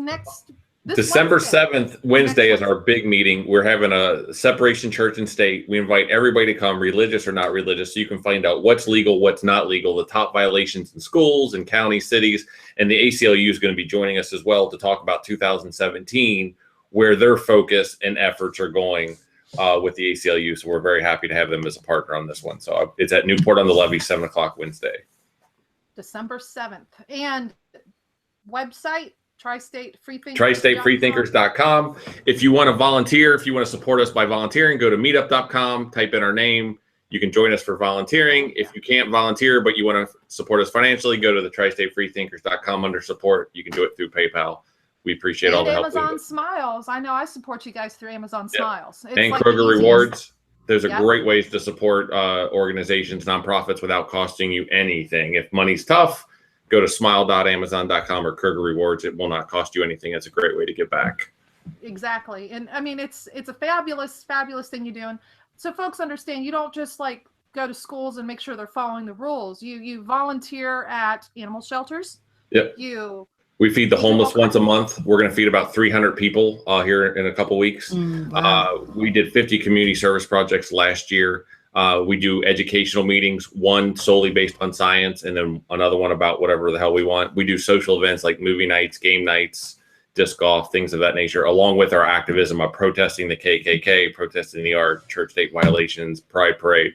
[SPEAKER 4] December 7th, Wednesday is our big meeting. We're having a separation church and state. We invite everybody to come, religious or not religious, so you can find out what's legal, what's not legal, the top violations in schools and county cities. And the ACLU is going to be joining us as well to talk about 2017, where their focus and efforts are going with the ACLU. So we're very happy to have them as a partner on this one. So it's at Newport on the Levee, 7 o'clock Wednesday.
[SPEAKER 1] December 7th. And website, Tri-State Freethinkers.
[SPEAKER 4] TriStateFreethinkers.com. If you want to volunteer, if you want to support us by volunteering, go to meetup.com, type in our name. You can join us for volunteering. If you can't volunteer, but you want to support us financially, go to the TriStateFreethinkers.com under support. You can do it through PayPal. We appreciate all
[SPEAKER 1] And
[SPEAKER 4] the help.
[SPEAKER 1] Amazon Smiles. I know I support you guys through Amazon Smiles. It's
[SPEAKER 4] And
[SPEAKER 1] like the
[SPEAKER 4] Kroger
[SPEAKER 1] easiest.
[SPEAKER 4] Rewards. There's a
[SPEAKER 1] Yep.
[SPEAKER 4] great ways to support organizations, nonprofits without costing you anything. If money's tough, go to smile.amazon.com or Kroger Rewards. It will not cost you anything. It's a great way to give back.
[SPEAKER 1] Exactly. And I mean, it's a fabulous thing you're doing. So folks understand, you don't just like go to schools and make sure they're following the rules. You volunteer at animal shelters.
[SPEAKER 4] Yep. We feed the homeless once a month. We're going to feed about 300 people here in a couple weeks.
[SPEAKER 3] Wow.
[SPEAKER 4] We did 50 community service projects last year. We do educational meetings, one solely based on science, and then another one about whatever the hell we want. We do social events like movie nights, game nights, disc golf, things of that nature, along with our activism of protesting the KKK, protesting the art, church state violations, Pride Parade.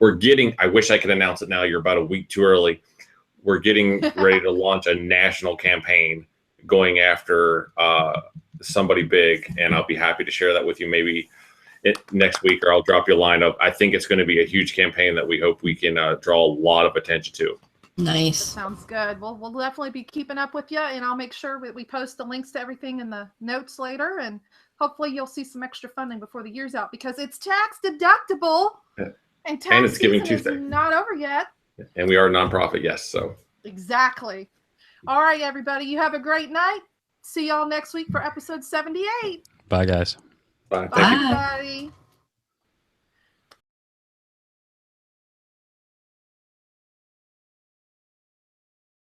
[SPEAKER 4] I wish I could announce it now. You're about a week too early. We're getting ready to launch a national campaign going after somebody big, and I'll be happy to share that with you maybe next week, or I'll drop you a line of. I think it's going to be a huge campaign that we hope we can draw a lot of attention to.
[SPEAKER 3] Nice.
[SPEAKER 1] Sounds good. We'll definitely be keeping up with you, and I'll make sure we post the links to everything in the notes later, and hopefully you'll see some extra funding before the year's out because it's tax deductible, and tax
[SPEAKER 4] it's Giving
[SPEAKER 1] season
[SPEAKER 4] Tuesday.
[SPEAKER 1] is not over yet.
[SPEAKER 4] And we are a nonprofit, yes. So
[SPEAKER 1] Exactly. All right, everybody. You have a great night. See y'all next week for episode 78.
[SPEAKER 2] Bye, guys.
[SPEAKER 4] bye.
[SPEAKER 1] Bye,
[SPEAKER 4] Thank you.
[SPEAKER 1] everybody.